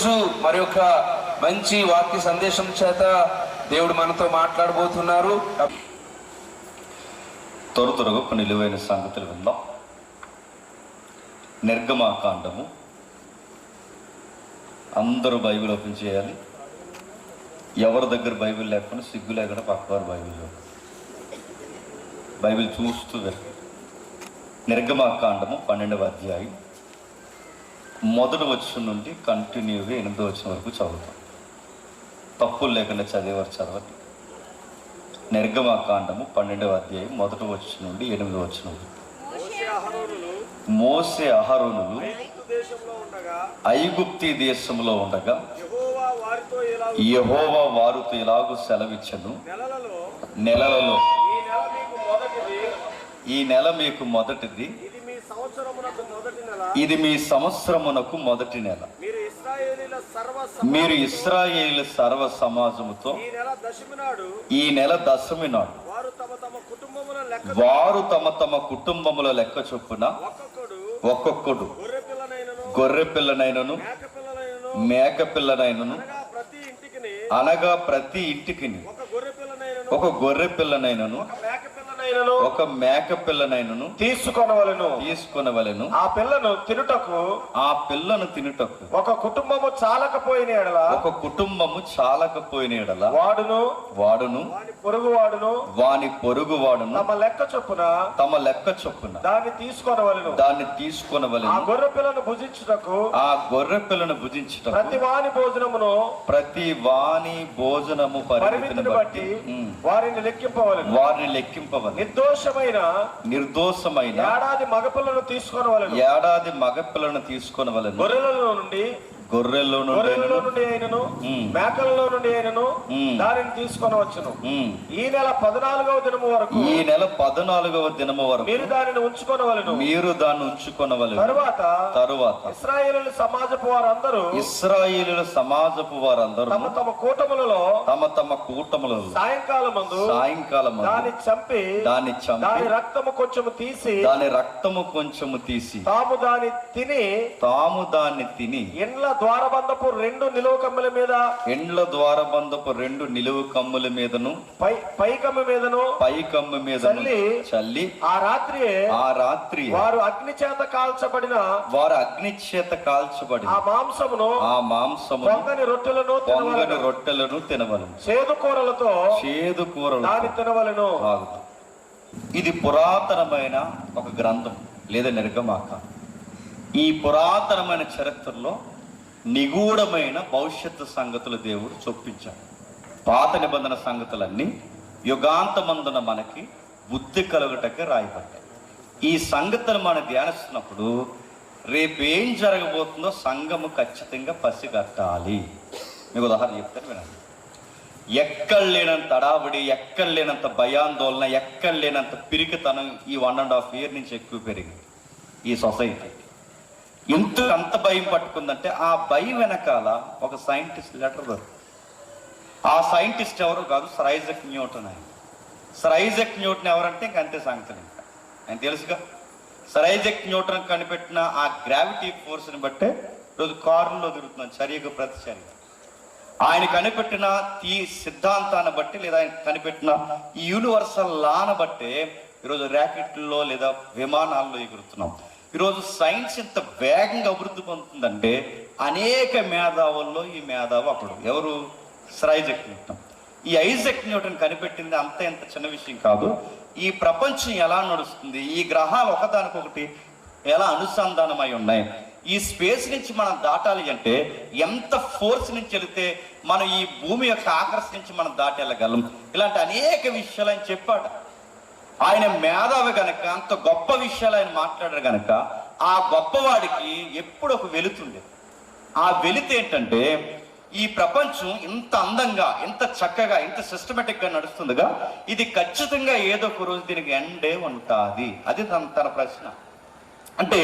ఈరోజు మరి ఒక మంచి వాక్య సందేశం చేత దేవుడు మనతో మాట్లాడబోతున్నారు. త్వరగా కొన్ని విలువైన సంగతులు విందాం. నిర్గమాకాండము. అందరూ బైబిల్ ఓపెన్ చేయాలి. ఎవరి దగ్గర బైబిల్ లేకుండా సిగ్గు లేకుండా పక్కవారు బైబిల్ చూస్తూ వెళ్ళి నిర్గమాకాండము 12వ అధ్యాయం 1వ వచనం నుండి కంటిన్యూగా 8వ వచనం వరకు చదువుతాం. తప్పులు లేకుండా చదివేవారు చదవండి. నిర్గమాకాండము 12వ అధ్యాయం 1వ వచనం నుండి 8వ వచనం. మోసే అహరోనులు ఐగుప్తి దేశంలో ఉండగా యెహోవా వారితో ఇలాగూ సెలవిచ్చెను, నెలలలో ఈ నెల మీకు మొదటిది, ఇది మీ సంవత్సరమునకు మొదటి నెల. మీరు ఇశ్రాయేలు సర్వ సమాజముతో ఈ నెల దశమి నాడు వారు తమ తమ కుటుంబముల లెక్క చొప్పున ఒక్కొక్కడు గొర్రె పిల్లనైనను మేక పిల్లనైనను, అనగా ప్రతి ఇంటికి ఒక గొర్రె పిల్లనైనను ఒక మేక పిల్లనైనను తీసుకొనవలెను. ఆ పిల్లను తినుటకు ఒక కుటుంబము చాలకపోయిన ఎడల వాడును వాని పొరుగువాడును తమ లెక్క చొప్పున దాన్ని తీసుకొనవలెను. ఆ గొర్రె పిల్లను భుజించుటకు ప్రతి వాని భోజనము పరిమితిని బట్టి వారిని లెక్కింపవలెను. నిర్దోషమైన ఏడాది మగపిల్లను తీసుకొనవలెను. గొర్రెల్లో నుండి అయినను మేకల్లో నుండి అయినను దానిని తీసుకొనవచ్చును. ఈ నెల 14వ దినము వరకు మీరు దానిని ఉంచుకొనవలెను. తరువాత ఇశ్రాయేలు సమాజపు వారందరూ తమ తమ కూటములలో సాయంకాలం దాన్ని చంపి దాని రక్తము కొంచెము తీసి తాము దాన్ని తిని ఎండ్ల ద్వారబంధపు రెండు నిలువు కమ్ముల మీదను పై కమ్ము మీదను చల్లి ఆ రాత్రి వారు అగ్ని చేత కాల్చబడిన ఆ మాంసమును పొంగని రొట్టెలను తినవలెను. చేదు కూరలతో దాన్ని తినవలెను. ఇది పురాతనమైన ఒక గ్రంథం లేదా నిర్గమాకాండం. ఈ పురాతనమైన చరిత్రలో నిగూఢమైన భవిష్యత్తు సంగతులు దేవుడు చొప్పించాడు. పాత నిబంధన సంగతులన్నీ యుగాంతమందున మనకి బుద్ధి కలుగుటకే రాయబడ్డాయి. ఈ సంగతులు మనం ధ్యానిస్తున్నప్పుడు రేపేం జరగబోతుందో సంఘము ఖచ్చితంగా పసిగట్టాలి. మీకు ఉదాహరణ చెప్తాను వినండి. ఎక్కడ లేనంత అడావుడి, ఎక్కడ లేనంత భయాందోళన, ఎక్కడ లేనంత పిరికితనం ఈ 1.5 year నుంచి ఎక్కువ పెరిగింది ఈ సొసైటీ. అంత భయం పట్టుకుందంటే ఆ భయం వెనకాల ఒక సైంటిస్ట్ లెటర్ దొరుకుతుంది. ఆ సైంటిస్ట్ ఎవరు కాదు, sir Isaac Newton. Sir Isaac Newton ఎవరంటే ఇంకంతే సంగతి. ఆయన తెలుసుగా, సర్ ఐజాక్ న్యూటన్ కనిపెట్టిన ఆ గ్రావిటీ ఫోర్స్ని బట్టే రోజు కారులో తిరుగుతున్నాం, చర్యకు ప్రతిచర్య. ఆయన కనిపెట్టిన ఈ సిద్ధాంతాన్ని బట్టి లేదా ఆయన కనిపెట్టిన ఈ యూనివర్సల్ లాను బట్టే ఈరోజు ర్యాకెట్లో లేదా విమానాల్లో ఎగురుతున్నాం. ఈరోజు సైన్స్ ఇంత వేగంగా అభివృద్ధి పొందుతుందంటే అనేక మేధావుల్లో ఈ మేధావు అప్పుడు ఎవరు, సర్ ఐజాక్ న్యూటన్. ఈ ఐజాక్ న్యూటన్ కనిపెట్టింది అంత ఎంత చిన్న విషయం కాదు. ఈ ప్రపంచం ఎలా నడుస్తుంది, ఈ గ్రహాలు ఒకదానికొకటి ఎలా అనుసంధానమై ఉన్నాయి, ఈ స్పేస్ నుంచి మనం దాటాలి అంటే ఎంత ఫోర్స్ నుంచి వెళితే మనం ఈ భూమి యొక్క ఆకర్షణ నుంచి మనం దాటి వెళ్ళగలం, ఇలాంటి అనేక విషయాలు ఆయన చెప్పాడు. ఆయన మేధావి గనక అంత గొప్ప విషయాలు ఆయన మాట్లాడారు గనక ఆ గొప్పవాడికి ఎప్పుడు ఒక వెలుతుండేది. ఆ వెలితి ఏంటంటే ఈ ప్రపంచం ఇంత అందంగా, ఇంత చక్కగా, ఇంత సిస్టమేటిక్గా నడుస్తుందిగా, ఇది ఖచ్చితంగా ఏదో ఒక రోజు దీనికి ఎండే ఉంటుంది. అది తన ప్రశ్న. అంటే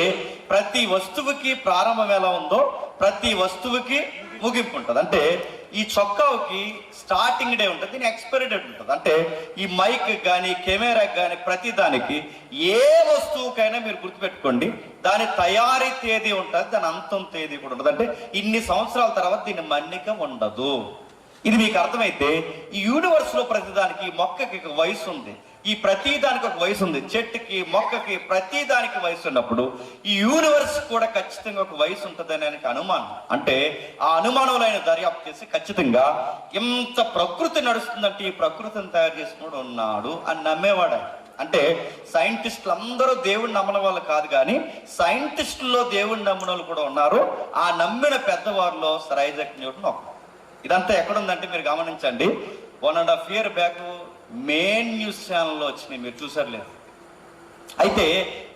ప్రతి వస్తువుకి ప్రారంభం ఎలా ఉందో ప్రతి వస్తువుకి ముగింపు ఉంటుంది. అంటే ఈ చొక్కాకి స్టార్టింగ్ డే ఉంటుంది, దీని ఎక్స్పైరీ డేట్ ఉంటుంది. అంటే ఈ మైక్ కానీ కెమెరాకి కానీ ప్రతి దానికి ఏ వస్తువుకైనా మీరు గుర్తుపెట్టుకోండి, దాని తయారీ తేదీ ఉంటుంది, దాని అంతం తేదీ కూడా ఉంటుంది. అంటే ఇన్ని సంవత్సరాల తర్వాత దీని మన్నిక ఉండదు. ఇది మీకు అర్థమైతే ఈ యూనివర్స్ లో ప్రతిదానికి, మొక్కకి ఒక వయసు ఉంది, ఈ ప్రతి దానికి ఒక వయసు ఉంది, చెట్టుకి మొక్కకి ప్రతి దానికి వయసు ఉన్నప్పుడు ఈ యూనివర్స్ కూడా ఖచ్చితంగా ఒక వయసు ఉంటుందని ఆయనకి అనుమానం. అంటే ఆ అనుమానంలో ఆయన దర్యాప్తు చేసి ఖచ్చితంగా ఎంత ప్రకృతి నడుస్తుందంటే ఈ ప్రకృతిని తయారు చేసినోడు ఉన్నాడు అని నమ్మేవాడు ఆయన. అంటే సైంటిస్టులు అందరూ దేవుడిని నమ్మని వాళ్ళు కాదు, కానీ సైంటిస్టుల్లో దేవుడిని నమ్మిన వాళ్ళు కూడా ఉన్నారు. ఆ నమ్మిన పెద్దవారిలో సర్ ఐజాక్ న్యూటన్ ఒకడు. ఇదంతా ఎక్కడుందంటే మీరు గమనించండి, 1.5 year బ్యాక్ మెయిన్ న్యూస్ ఛానల్లో వచ్చినాయి, మీరు చూసారు లేదు. అయితే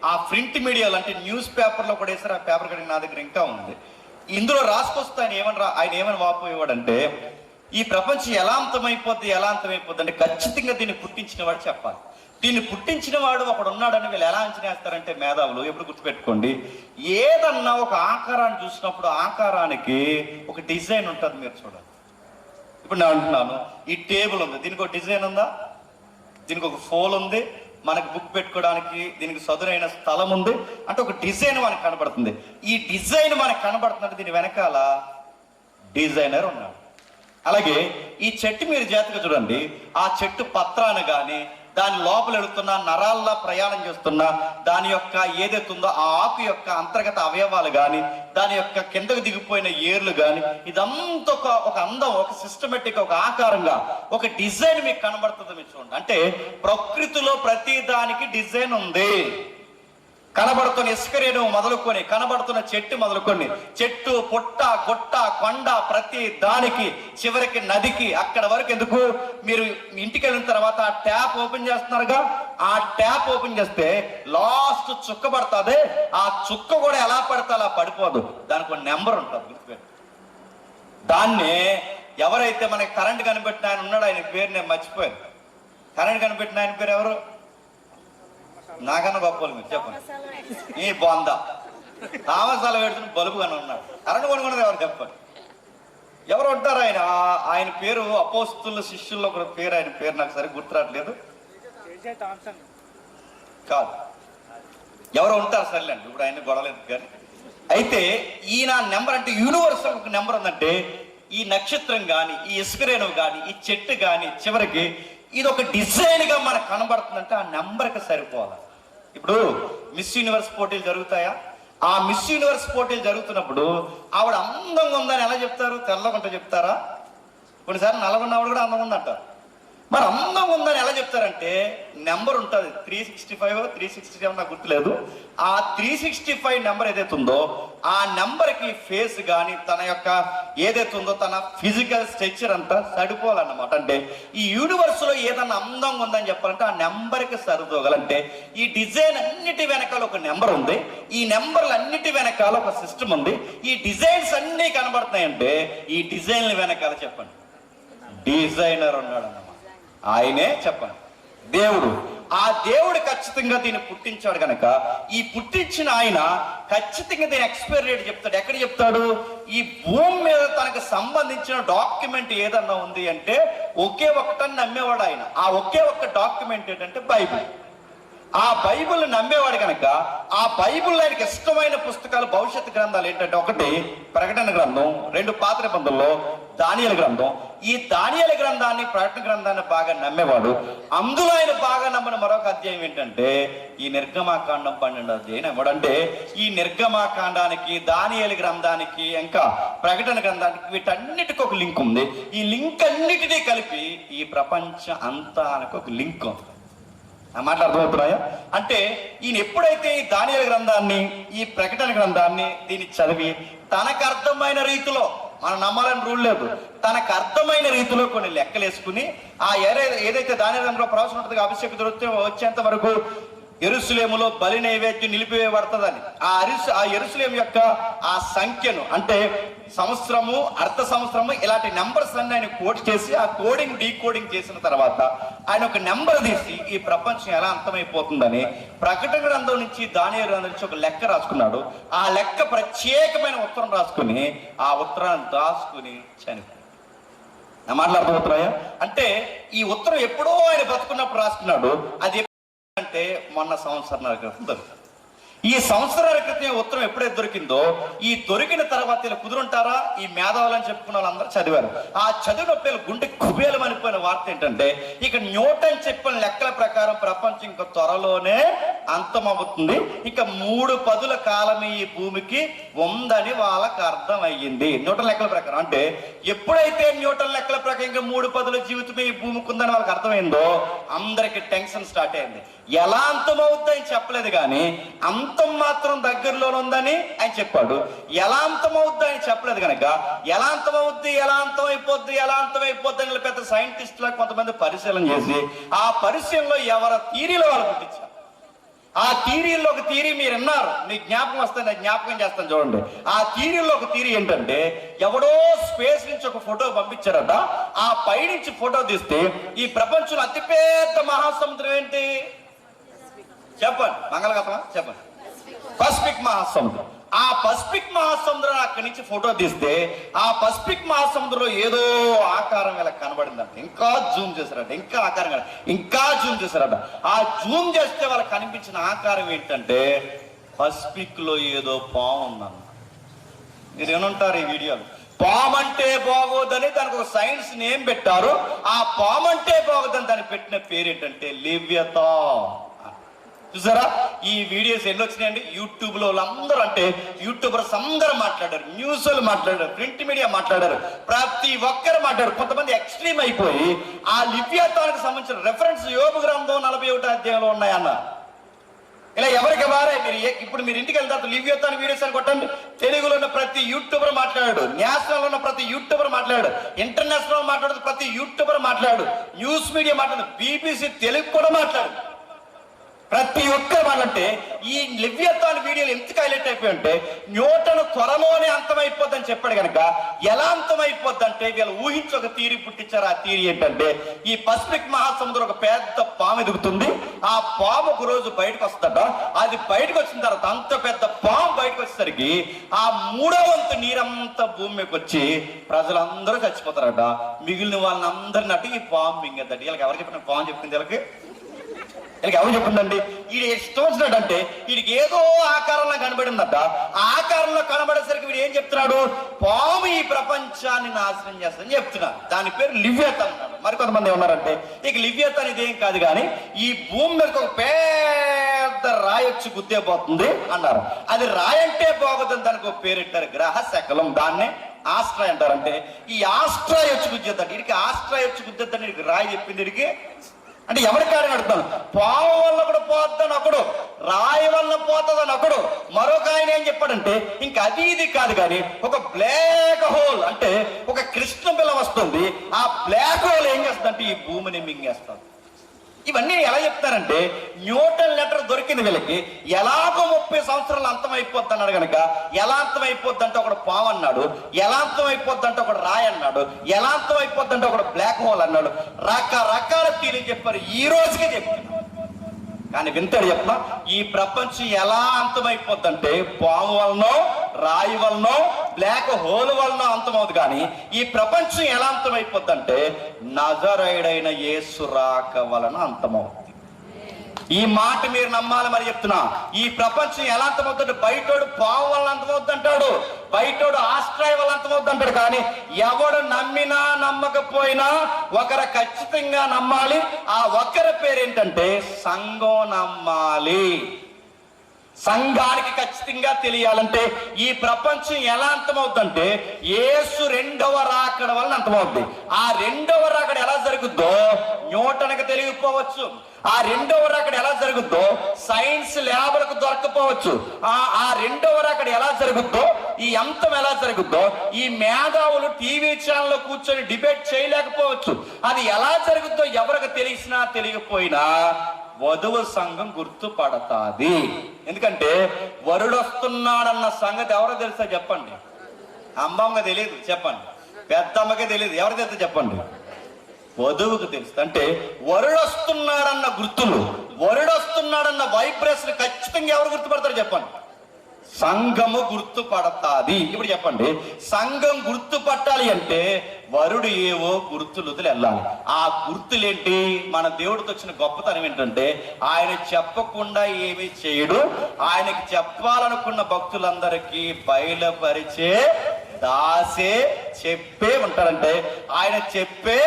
ఆ ప్రింట్ మీడియాలో అంటే న్యూస్ పేపర్లో కూడా వేసారు, ఆ పేపర్ కడిగి నా దగ్గర ఇంకా ఉంది. ఇందులో రాసుకొస్తే ఆయన ఏమని వాపోయేవాడంటే, ఈ ప్రపంచం ఎలా అంతమైపోద్ది అంటే ఖచ్చితంగా దీన్ని పుట్టించిన వాడు చెప్పాలి. దీన్ని పుట్టించిన వాడు ఒకడు ఉన్నాడని వీళ్ళు ఎలా అంచనా వేస్తారంటే మేధావులు ఎప్పుడు గుర్తుపెట్టుకోండి, ఏదన్నా ఒక ఆకారాన్ని చూసినప్పుడు ఆకారానికి ఒక డిజైన్ ఉంటుంది. మీరు చూడండి, ఇప్పుడు నేను అంటున్నాను ఈ టేబుల్ ఉంది, దీనికి ఒక డిజైన్ ఉందా? దీనికి ఒక ఫోల్ ఉంది, మనకు బుక్ పెట్టుకోవడానికి దీనికి సదురైన స్థలం ఉంది, అంటే ఒక డిజైన్ మనకు కనబడుతుంది. ఈ డిజైన్ మనకు కనబడుతుందంటే దీని వెనకాల డిజైనర్ ఉన్నాడు. అలాగే ఈ చెట్టు మీరు జాగ్రత్తగా చూడండి, ఆ చెట్టు పత్రాన్ని కానీ దాని లోపల వెళుతున్న నరాల్లా ప్రయాణం చేస్తున్న దాని యొక్క ఏదైతే ఉందో ఆ ఆకు యొక్క అంతర్గత అవయవాలు కానీ, దాని యొక్క కిందకు దిగిపోయిన ఏర్లు కానీ, ఇదంతా ఒక అందం, ఒక సిస్టమేటిక్, ఒక ఆకారంగా ఒక డిజైన్ మీకు కనబడుతుంది. మీరు చూడండి, అంటే ప్రకృతిలో ప్రతి దానికి డిజైన్ ఉంది. కనబడుతున్న ఇసుకరేణు మొదలుకొని, కనబడుతున్న చెట్టు మొదలుకొని, చెట్టు పుట్ట గుట్ట కొండ ప్రతి దానికి చివరికి నదికి అక్కడ వరకు. ఎందుకు మీరు ఇంటికి వెళ్ళిన తర్వాత ఆ ట్యాప్ ఓపెన్ చేస్తున్నారుగా, ఆ ట్యాప్ ఓపెన్ చేస్తే లాస్ట్ చుక్క పడుతుంది, ఆ చుక్క కూడా ఎలా పడితే అలా పడిపోదు, దానికి ఒక నెంబర్ ఉంటుంది, గుర్తుపెట్టు. దాన్నే ఎవరైతే మనకి కరెంట్ కనిపెట్టిన ఆయన ఉన్నాడు, ఆయన పేరు నేను మర్చిపోయాను. కరెంట్ కనిపెట్టిన ఆయన పేరు ఎవరు? నాకన్నా గొప్పలు మీరు చెప్పండి. ఈ బొంద తామసాల పెడుతున్న బలుపు అని ఉన్నాడు. కరెంట్ కొనుక్కున్నది ఎవరు చెప్పండి? ఎవరు ఉంటారు? ఆయన పేరు అపోస్తుల శిష్యుల్లో ఒక పేరు, ఆయన పేరు నాకు సరిగ్గా గుర్తురాట్లేదు. కాదు, ఎవరో ఉంటారు, సర్లేండి, ఇప్పుడు ఆయన గొడవలేదు. కానీ అయితే ఈయన నెంబర్ అంటే యూనివర్స్ ఒక నెంబర్ ఉందంటే, ఈ నక్షత్రం కానీ, ఈ ఇసుకరేణువు కానీ, ఈ చెట్టు కానీ చివరికి ఇది ఒక డిజైన్ గా మనకు కనబడుతుందంటే ఆ నెంబర్కి సరిపోవాలి. ఇప్పుడు మిస్ యూనివర్స్ పోటీలు జరుగుతాయా? ఆ మిస్ యూనివర్స్ పోటీలు జరుగుతున్నప్పుడు ఆవిడ అందంగా ఉందని ఎలా చెప్తారు? తెల్లగుంట చెప్తారా? కొన్నిసార్లు నల్లగున్న ఆవిడ కూడా అందంగా ఉందంటారు. మరి అందంగా ఉందని ఎలా చెప్తారంటే నెంబర్ ఉంటుంది, 365 367 నాకు గుర్తులేదు. ఆ 365 నెంబర్ ఏదైతే ఉందో ఆ నెంబర్కి ఫేస్ కానీ తన యొక్క ఏదైతే ఉందో తన ఫిజికల్ స్ట్రక్చర్ అంతా సరిపోవాలన్నమాట. అంటే ఈ యూనివర్స్ లో ఏదన్నా అందంగా ఉందని చెప్పాలంటే ఆ నెంబర్కి సరిదోగాలంటే ఈ డిజైన్ అన్నిటి వెనకాల ఒక నెంబర్ ఉంది, ఈ నెంబర్లు అన్నిటి వెనకాల ఒక సిస్టమ్ ఉంది. ఈ డిజైన్స్ అన్ని కనబడుతున్నాయంటే ఈ డిజైన్ల వెనకాల చెప్పండి డిజైనర్ ఉన్నాడు అన్నమాట. ఆయనే చెప్పండి దేవుడు. ఆ దేవుడు ఖచ్చితంగా దీన్ని పుట్టించాడు కనుక ఈ పుట్టించిన ఆయన ఖచ్చితంగా దీని ఎక్స్పైరీ డేట్ చెప్తాడు. ఎక్కడ చెప్తాడు? ఈ భూమి మీద తనకు సంబంధించిన డాక్యుమెంట్ ఏదన్నా ఉంది అంటే ఒకే ఒక్కటని నమ్మేవాడు ఆయన. ఆ ఒకే ఒక్క డాక్యుమెంట్ ఏంటంటే బైబిల్. ఆ బైబిల్ నమ్మేవాడు కనుక ఆ బైబిల్ ఆయనకి ఇష్టమైన పుస్తకాలు, భవిష్యత్తు గ్రంథాలు ఏంటంటే, ఒకటి ప్రకటన గ్రంథం, 2 పాత నిబంధనలో దానియేలు గ్రంథం. ఈ దానియేలు గ్రంథాన్ని, ప్రకటన గ్రంథాన్ని బాగా నమ్మేవాడు. అందులో ఆయన బాగా నమ్మిన మరొక అధ్యాయం ఏంటంటే ఈ నిర్గమాకాండం 12వ అధ్యాయం నమ్మడంటే ఈ నిర్గమాకాండానికి, దానియేలు గ్రంథానికి, ఇంకా ప్రకటన గ్రంథానికి వీటన్నిటికీ ఒక లింక్ ఉంది. ఈ లింక్ అన్నిటినీ కలిపి ఈ ప్రపంచం అంతానికి ఒక లింక్ ఉంది. ఆ మాట అర్థమవుతున్నాయా? అంటే ఈయన ఎప్పుడైతే ఈ దానియేలు గ్రంథాన్ని, ఈ ప్రకటన గ్రంథాన్ని దీన్ని చదివి తనకు అర్థమైన రీతిలో, మనం నమ్మాలని రూల్ లేదు, తనకు అర్థమైన రీతిలో కొన్ని లెక్కలు వేసుకుని ఆ ఏదైతే దానియేలు గ్రంథంలో ప్రవచనం ఉంటుంది, అభిషేకం వచ్చేంత వరకు యెరూషలేములో బలి నైవేద్యం నిలిపివేయబడుతుందని ఆ యెరూషలేము యొక్క ఆ సంఖ్యను, అంటే సంవత్సరము, అర్ధ సంవత్సరము, ఇలాంటి నెంబర్స్ అన్ని ఆయన కోడ్ చేసి ఆ కోడింగ్ డీకోడింగ్ చేసిన తర్వాత ఆయన ఒక నెంబర్ తీసి ఈ ప్రపంచం ఎలా అంతమైపోతుందని ప్రకటన గ్రంథం నుంచి, దానియేలు గ్రంథం నుంచి ఒక లెక్క రాసుకున్నాడు. ఆ లెక్క ప్రత్యేకమైన ఉత్తరం రాసుకుని ఆ ఉత్తరాన్ని దాచుకుని చనిపోయాడు. నా మాట్లాడుతున్నాయా? అంటే ఈ ఉత్తరం ఎప్పుడో ఆయన బతుకున్నప్పుడు రాసుకున్నాడు. అది అంటే మొన్న సంవత్సరాల క్రితం దొరికింది. ఈ సంవత్సరాల క్రితం ఉత్తరం ఎప్పుడైతే దొరికిందో, ఈ దొరికిన తర్వాత ఇలా కుదురుంటారా, ఈ మేధావులని చెప్పుకున్న వాళ్ళందరూ చదివారు. ఆ చదివినప్పుడు గుండె కుబేలు అనిపోయిన వార్త ఏంటంటే, ఇక న్యూటన్ చెప్పిన లెక్కల ప్రకారం ప్రపంచం ఇంకా త్వరలోనే అంతమవుతుంది, ఇక 3 పదుల కాలం ఈ భూమికి ఉందని వాళ్ళకి అర్థం అయ్యింది. న్యూటన్ లెక్కల ప్రకారం. అంటే ఎప్పుడైతే న్యూటన్ లెక్కల ప్రకారం ఇంకా 3 పదుల జీవితమే ఈ భూమికి ఉందని వాళ్ళకి అర్థమైందో, అందరికి టెన్షన్ స్టార్ట్ అయింది. ఎలా అంతమవుద్ది ఆయన చెప్పలేదు, కానీ అంతం మాత్రం దగ్గరలోనే ఉందని ఆయన చెప్పాడు. ఎలా అంతమవుద్ది ఆయన చెప్పలేదు కనుక, ఎలా అంతమవుద్ది, ఎలా అంతమైపోద్ది, ఎలా అంతమైపోద్ది అని పెద్ద సైంటిస్టుల కొంతమంది పరిశీలన చేసి, ఆ పరిశీలనలో ఎవరి థీరీలో వాళ్ళు పుట్టించారు. ఆ థీరీలో ఒక థీరీ మీరు విన్నారు, మీకు జ్ఞాపకం వస్తే నేను జ్ఞాపకం చేస్తాను చూడండి. ఆ థీరీలో ఒక థీరీ ఏంటంటే, ఎవడో స్పేస్ నుంచి ఒక ఫోటో పంపించారట. ఆ పై నుంచి ఫోటో తీస్తే ఈ ప్రపంచంలో అతిపెద్ద మహాసముద్రం ఏంటి చెప్పండి, మంగళగతమా చెప్పండి, పసిఫిక్ మహాసముద్రం. ఆ పసిఫిక్ మహాసముద్రం అక్కడి నుంచి ఫోటో తీస్తే ఆ పసిఫిక్ మహాసముద్రంలో ఏదో ఆకారం ఇలా కనబడిందంట. ఇంకా జూమ్ చేశారట, ఇంకా ఆకారం ఇంకా జూమ్ చేశారట. ఆ జూమ్ చేస్తే వాళ్ళకి కనిపించిన ఆకారం ఏంటంటే, పసిఫిక్ లో ఏదో పాము ఉందన్న. మీరు ఏమంటారు ఈ వీడియోలో? పాము అంటే బాగోదని దానికి ఒక సైన్స్ నేమ్ పెట్టారు. ఆ పాము అంటే బాగోదని దానికి పెట్టిన పేరు ఏంటంటే లివ్యతాన్. చూసారా ఈ వీడియోస్ ఎన్ని వచ్చినాయండి యూట్యూబ్ లో? అందరూ అంటే యూట్యూబర్స్ అందరూ మాట్లాడారు, న్యూస్ వాళ్ళు మాట్లాడారు, ప్రింట్ మీడియా మాట్లాడారు, ప్రతి ఒక్కరు మాట్లాడారు. కొంతమంది ఎక్స్ట్రీమ్ అయిపోయి ఆ లివ్యతానికి సంబంధించిన రెఫరెన్స్ యోబు గ్రంథం 41వ అధ్యాయంలో ఉన్నాయన్న. ఇలా ఎవరికి వారే మీరు ఇప్పుడు మీరు ఇంటికి వెళ్తారు, లివ్యతాన్ వీడియోస్ అని కొట్టండి. తెలుగులో ఉన్న ప్రతి యూట్యూబర్ మాట్లాడాడు, నేషనల్ ఉన్న ప్రతి యూట్యూబర్ మాట్లాడాడు, ఇంటర్నేషనల్ మాట్లాడు ప్రతి యూట్యూబర్ మాట్లాడు, న్యూస్ మీడియా మాట్లాడు, బీబీసీ తెలుగు కూడా మాట్లాడు. ప్రతి ఒక్కరు వాళ్ళంటే ఈ లివ్యతాన్ వీడియోలు ఎందుకు హైలైట్ అయిపోయి అంటే, న్యూటన్ త్వరలోనే అంతమైపోద్దని చెప్పాడు కనుక, ఎలా అంతమైపోద్ది అంటే వీళ్ళు ఊహించి ఒక థీరీ పుట్టించారు. ఆ థీరీ ఏంటంటే, ఈ పసిఫిక్ మహాసముద్రం ఒక పెద్ద పాము ఎదుగుతుంది. ఆ పాము ఒక రోజు బయటకు వస్తుందట. అది బయటకు వచ్చిన తర్వాత అంత పెద్ద పాము బయటకు వచ్చేసరికి ఆ 3వ వంతు నీరంతా భూమి మీదకి వచ్చి ప్రజలందరూ చచ్చిపోతారట. మిగిలిన వాళ్ళని అందరినట్టు ఈ పాము మింగేదట. వీళ్ళకి ఎవరు చెప్పిన పాము చెప్పింది? వీళ్ళకి ఎవరు చెప్పిందండి? వీడు ఇష్టం వచ్చినట్టు వీడికి ఏదో ఆకారంలో కనబడిందట. ఆ ఆకారంలో కనబడేసరికి వీడు ఏం చెప్తున్నాడు? పాము ఈ ప్రపంచాన్ని నాశనం చేస్తుందని చెప్తున్నాడు. దాని పేరు లివ్యతాన్ అన్నాడు. మరి కొంతమంది ఉన్నారంటే, ఇక లివ్యతాన్ ఇదేం కాదు కానీ ఈ భూమి మీద ఒక పెద్ద రాయి వచ్చి గుద్దేపోతుంది అన్నారు. అది రాయి అంటే బాగుందని దానికి ఒక పేరు పెట్టారు, గ్రహ శకలం. దాన్నే ఆస్ట్రాయ్ అంటారు. అంటే ఈ ఆస్ట్రాయ్ వచ్చి గుద్దేద్దాడు. వీడికి ఆస్ట్రాయ్ వచ్చి గుద్దేద్దాన్ని వీడికి రాయి చెప్పింది. వీడికి అంటే ఎవరి కారణం అడుగుతాను? పాము వల్ల కూడా పోద్దని ఒకడు, రాయి వల్ల పోతుందని ఒకడు, మరొక ఆయన ఏం చెప్పాడంటే, ఇంకా అది ఇది కాదు కానీ ఒక బ్లాక్ హోల్ అంటే ఒక కృష్ణ బిలం వస్తుంది. ఆ బ్లాక్ హోల్ ఏం చేస్తుందంటే ఈ భూమిని మింగేస్తుంది. ఇవన్నీ ఎలా చెప్తారంటే, న్యూటన్ లెటర్ దొరికింది వీళ్ళకి. ఎలాగో 30 సంవత్సరాలు అంతమైపోద్ది అన్నాడు కనుక, ఎలా అంతమైపోద్ది అంటే ఒకడు పాము అన్నాడు, ఎలా అంతమైపోద్ది అంటే ఒకడు రాయి అన్నాడు, ఎలా అంతమైపోద్ది అంటే ఒకడు బ్లాక్ హోల్ అన్నాడు. రకరకాల తీరుని చెప్పారు. ఈ రోజుకి చెప్తున్నారు. కానీ వింటాడు చెప్పిన, ఈ ప్రపంచం ఎలా అంతమైపోద్ది అంటే పాము వలనో, రాయి వలనో, బ్లాక్ హోల్ వలన అంతమవుతుంది. కానీ ఈ ప్రపంచం ఎలా అంతమైపోద్ది అంటే నజరేయుడైన యేసు రాక వలన అంతమవుతుంది. ఈ మాట మీరు నమ్మాలి. మరి చెప్తున్నా, ఈ ప్రపంచం ఎలా అంతమవుతుంటే బయటోడు పాము వల్ల అంతమవుద్ది అంటాడు, బయటోడు ఆస్ట్రాయ్ వల్ల అంతమవుద్ది అంటాడు. కానీ ఎవడు నమ్మినా నమ్మకపోయినా ఒకరు ఖచ్చితంగా నమ్మాలి. ఆ ఒకరి పేరేంటంటే సంఘం నమ్మాలి. సంఘానికి ఖచ్చితంగా తెలియాలంటే ఈ ప్రపంచం ఎలా అంతమవుతుందంటే యేసు 2వ రాకడ వలన అంతమవుద్ది. ఆ 2వ రాకడ ఎలా జరుగుద్దో న్యూటన్కి తెలియకపోవచ్చు. ఆ 2వ రాకడ ఎలా జరుగుద్దో సైన్స్ ల్యాబ్లకు దొరకపోవచ్చు. ఆ 2వ రాకడ ఎలా జరుగుద్దో, ఈ అంతం ఎలా జరుగుద్దో ఈ మేధావులు టీవీ ఛానల్లో కూర్చొని డిబేట్ చేయలేకపోవచ్చు. అది ఎలా జరుగుద్దో ఎవరికి తెలిసినా తెలియకపోయినా వధువు సంఘం గుర్తుపడతాది. ఎందుకంటే వరుడు వస్తున్నాడన్న సంగతి ఎవరో తెలుసా చెప్పండి? అమ్మమ్మ తెలియదు చెప్పండి, పెద్దమ్మకే తెలియదు, ఎవరు తెలుసా చెప్పండి? వధువుకు తెలుసు. అంటే వరుడు వస్తున్నాడన్న గుర్తులు, వరుడు వస్తున్నాడన్న వైబ్రేషన్ ఖచ్చితంగా ఎవరు గుర్తుపడతారు చెప్పండి? సంఘము గుర్తుపడతాది. ఇప్పుడు చెప్పండి, సంఘం గుర్తుపట్టాలి అంటే వరుడు ఏవో గుర్తులు వెళ్ళాలి. ఆ గుర్తులేంటి? మన దేవుడికి వచ్చిన గొప్పతనం ఏంటంటే ఆయన చెప్పకుండా ఏమీ చేయడు. ఆయనకి చెప్పాలనుకున్న భక్తులందరికీ బయలుపరిచే దాసే చెప్పే ఉంటాడంటే ఆయన చెప్పే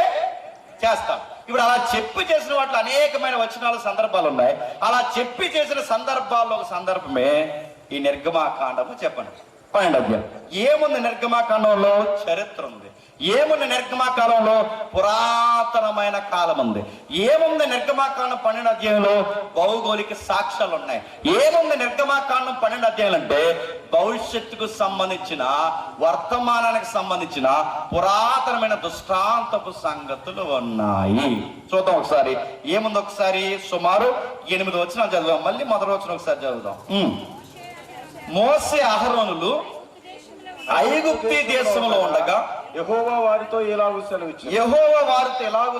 చేస్తాం. ఇప్పుడు అలా చెప్పి చేసిన వాటిలో అనేకమైన వచనాలు సందర్భాలు ఉన్నాయి. అలా చెప్పి చేసిన సందర్భాల్లో ఒక సందర్భమే ఈ నిర్గమాకాండము. చెప్పండి 12వ అధ్యాయం. ఏముంది నిర్గమాకాండంలో? చరిత్ర ఉంది. ఏముంది నిర్గమాకాలంలో? పురాతనమైన కాలం ఉంది. ఏముంది నిర్గమాకాండం 12వ అధ్యాయంలో? భౌగోళిక సాక్ష్యాలు ఉన్నాయి. ఏముంది నిర్గమాకాండం 12వ అధ్యాయులు అంటే భవిష్యత్తుకు సంబంధించిన, వర్తమానానికి సంబంధించిన పురాతనమైన దృష్టాంతపు సంగతులు ఉన్నాయి. చూద్దాం ఒకసారి ఏముంది. ఒకసారి సుమారు 8 వచనాలు చదువుదాం. మళ్ళీ మొదటి వచనం ఒకసారి చదువుదాం. మోసే అహరోనులు ఐగుప్తు దేశంలో ఉండగా యెహోవా వారితో ఎలాగూ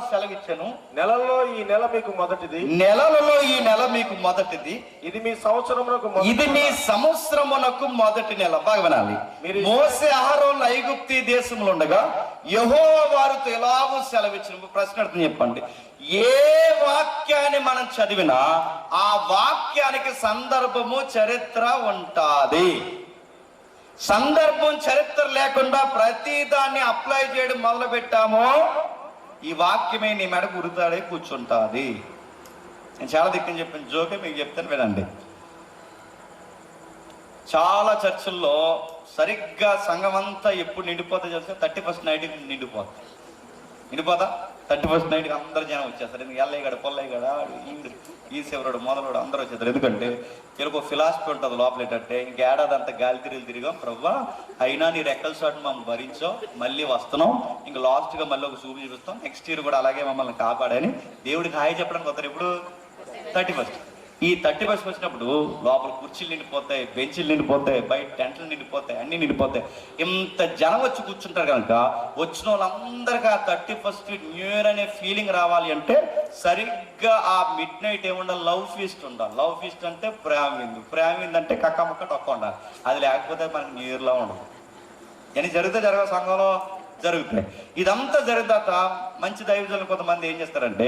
సెలవిచ్చెను, నెలల్లో ఈ నెల మీకు మొదటిది, నెలలలో ఈ నెల మీకు మొదటిది, ఇది మీ సంవత్సరమునకు ఇది మీ సంవత్సరమునకు మొదటి నెల. బాగా వినాలి. మోసే అహరోనులు ఐగుప్తు దేశంలో ఉండగా యెహోవా వారితో ఎలాగూ సెలవిచ్చెను. ప్రశ్న అర్థం చెప్పండి. ఏ వాక్యాన్ని మనం చదివినా ఆ వాక్యానికి సందర్భము, చరిత్ర ఉంటాది. సందర్భం, చరిత్ర లేకుండా ప్రతి దాన్ని అప్లై చేయడం మొదలు పెట్టామో ఈ వాక్యమే నీ మెడకు ఉరుతాడే కూర్చుంటాది. నేను చాలా దిక్కుని చెప్పిన జోకే మీకు చెప్తాను, వినండి. చాలా చర్చిల్లో సరిగ్గా సంఘం అంతా ఎప్పుడు నిండిపోతా చేస్తే 31st నైట్కి నిండిపోతా 31st నైట్కి అందరు జనం వచ్చేస్తారు. ఎందుకు? ఎల్లయ్యగాడు, పొల్లయ్యగాడ, ఈ శివరుడు, మొదలుడు అందరూ వచ్చేస్తారు. ఎందుకంటే వీళ్ళకు ఫిలాసఫీ ఉంటుంది లోపల. ఏంటంటే ఇంకేడాది అంతా గాలి తిరిగాం ప్రభా, అయినా నీ రెక్కల చాటు మమ్మల్ని భరించాం, మళ్ళీ వస్తున్నాం, ఇంకా లాస్ట్గా మళ్ళీ ఒక చూపు చూపిస్తాం, నెక్స్ట్ ఇయర్ కూడా అలాగే మమ్మల్ని కాపాడని దేవుడికి హాయి చెప్పడానికి వస్తారు. ఇప్పుడు 31st. ఈ 31st వచ్చినప్పుడు లోపల కుర్చీలు నిండిపోతాయి, బెంచీలు నిండిపోతాయి, బయట టెంట్లు నిండిపోతాయి, అన్ని నిండిపోతాయి. ఇంత జనం వచ్చి కూర్చుంటారు కనుక వచ్చిన వాళ్ళందరికీ ఆ 31st న్యూ ఇయర్ అనే ఫీలింగ్ రావాలి అంటే సరిగ్గా ఆ మిడ్ నైట్ ఏముండాలి? లవ్ ఫీస్ట్ ఉండాలి. లవ్ ఫీస్ట్ అంటే ప్రేమ విందు అంటే కక్కముక్క తక్కువ ఉండాలి. అది లేకపోతే మనకి న్యూ ఇయర్లో ఉండదు. అని జరగవు సంఘంలో జరుగుతాయి. ఇదంతా జరిగిన తర్వాత మంచి దైవజనులు కొంతమంది ఏం చేస్తారంటే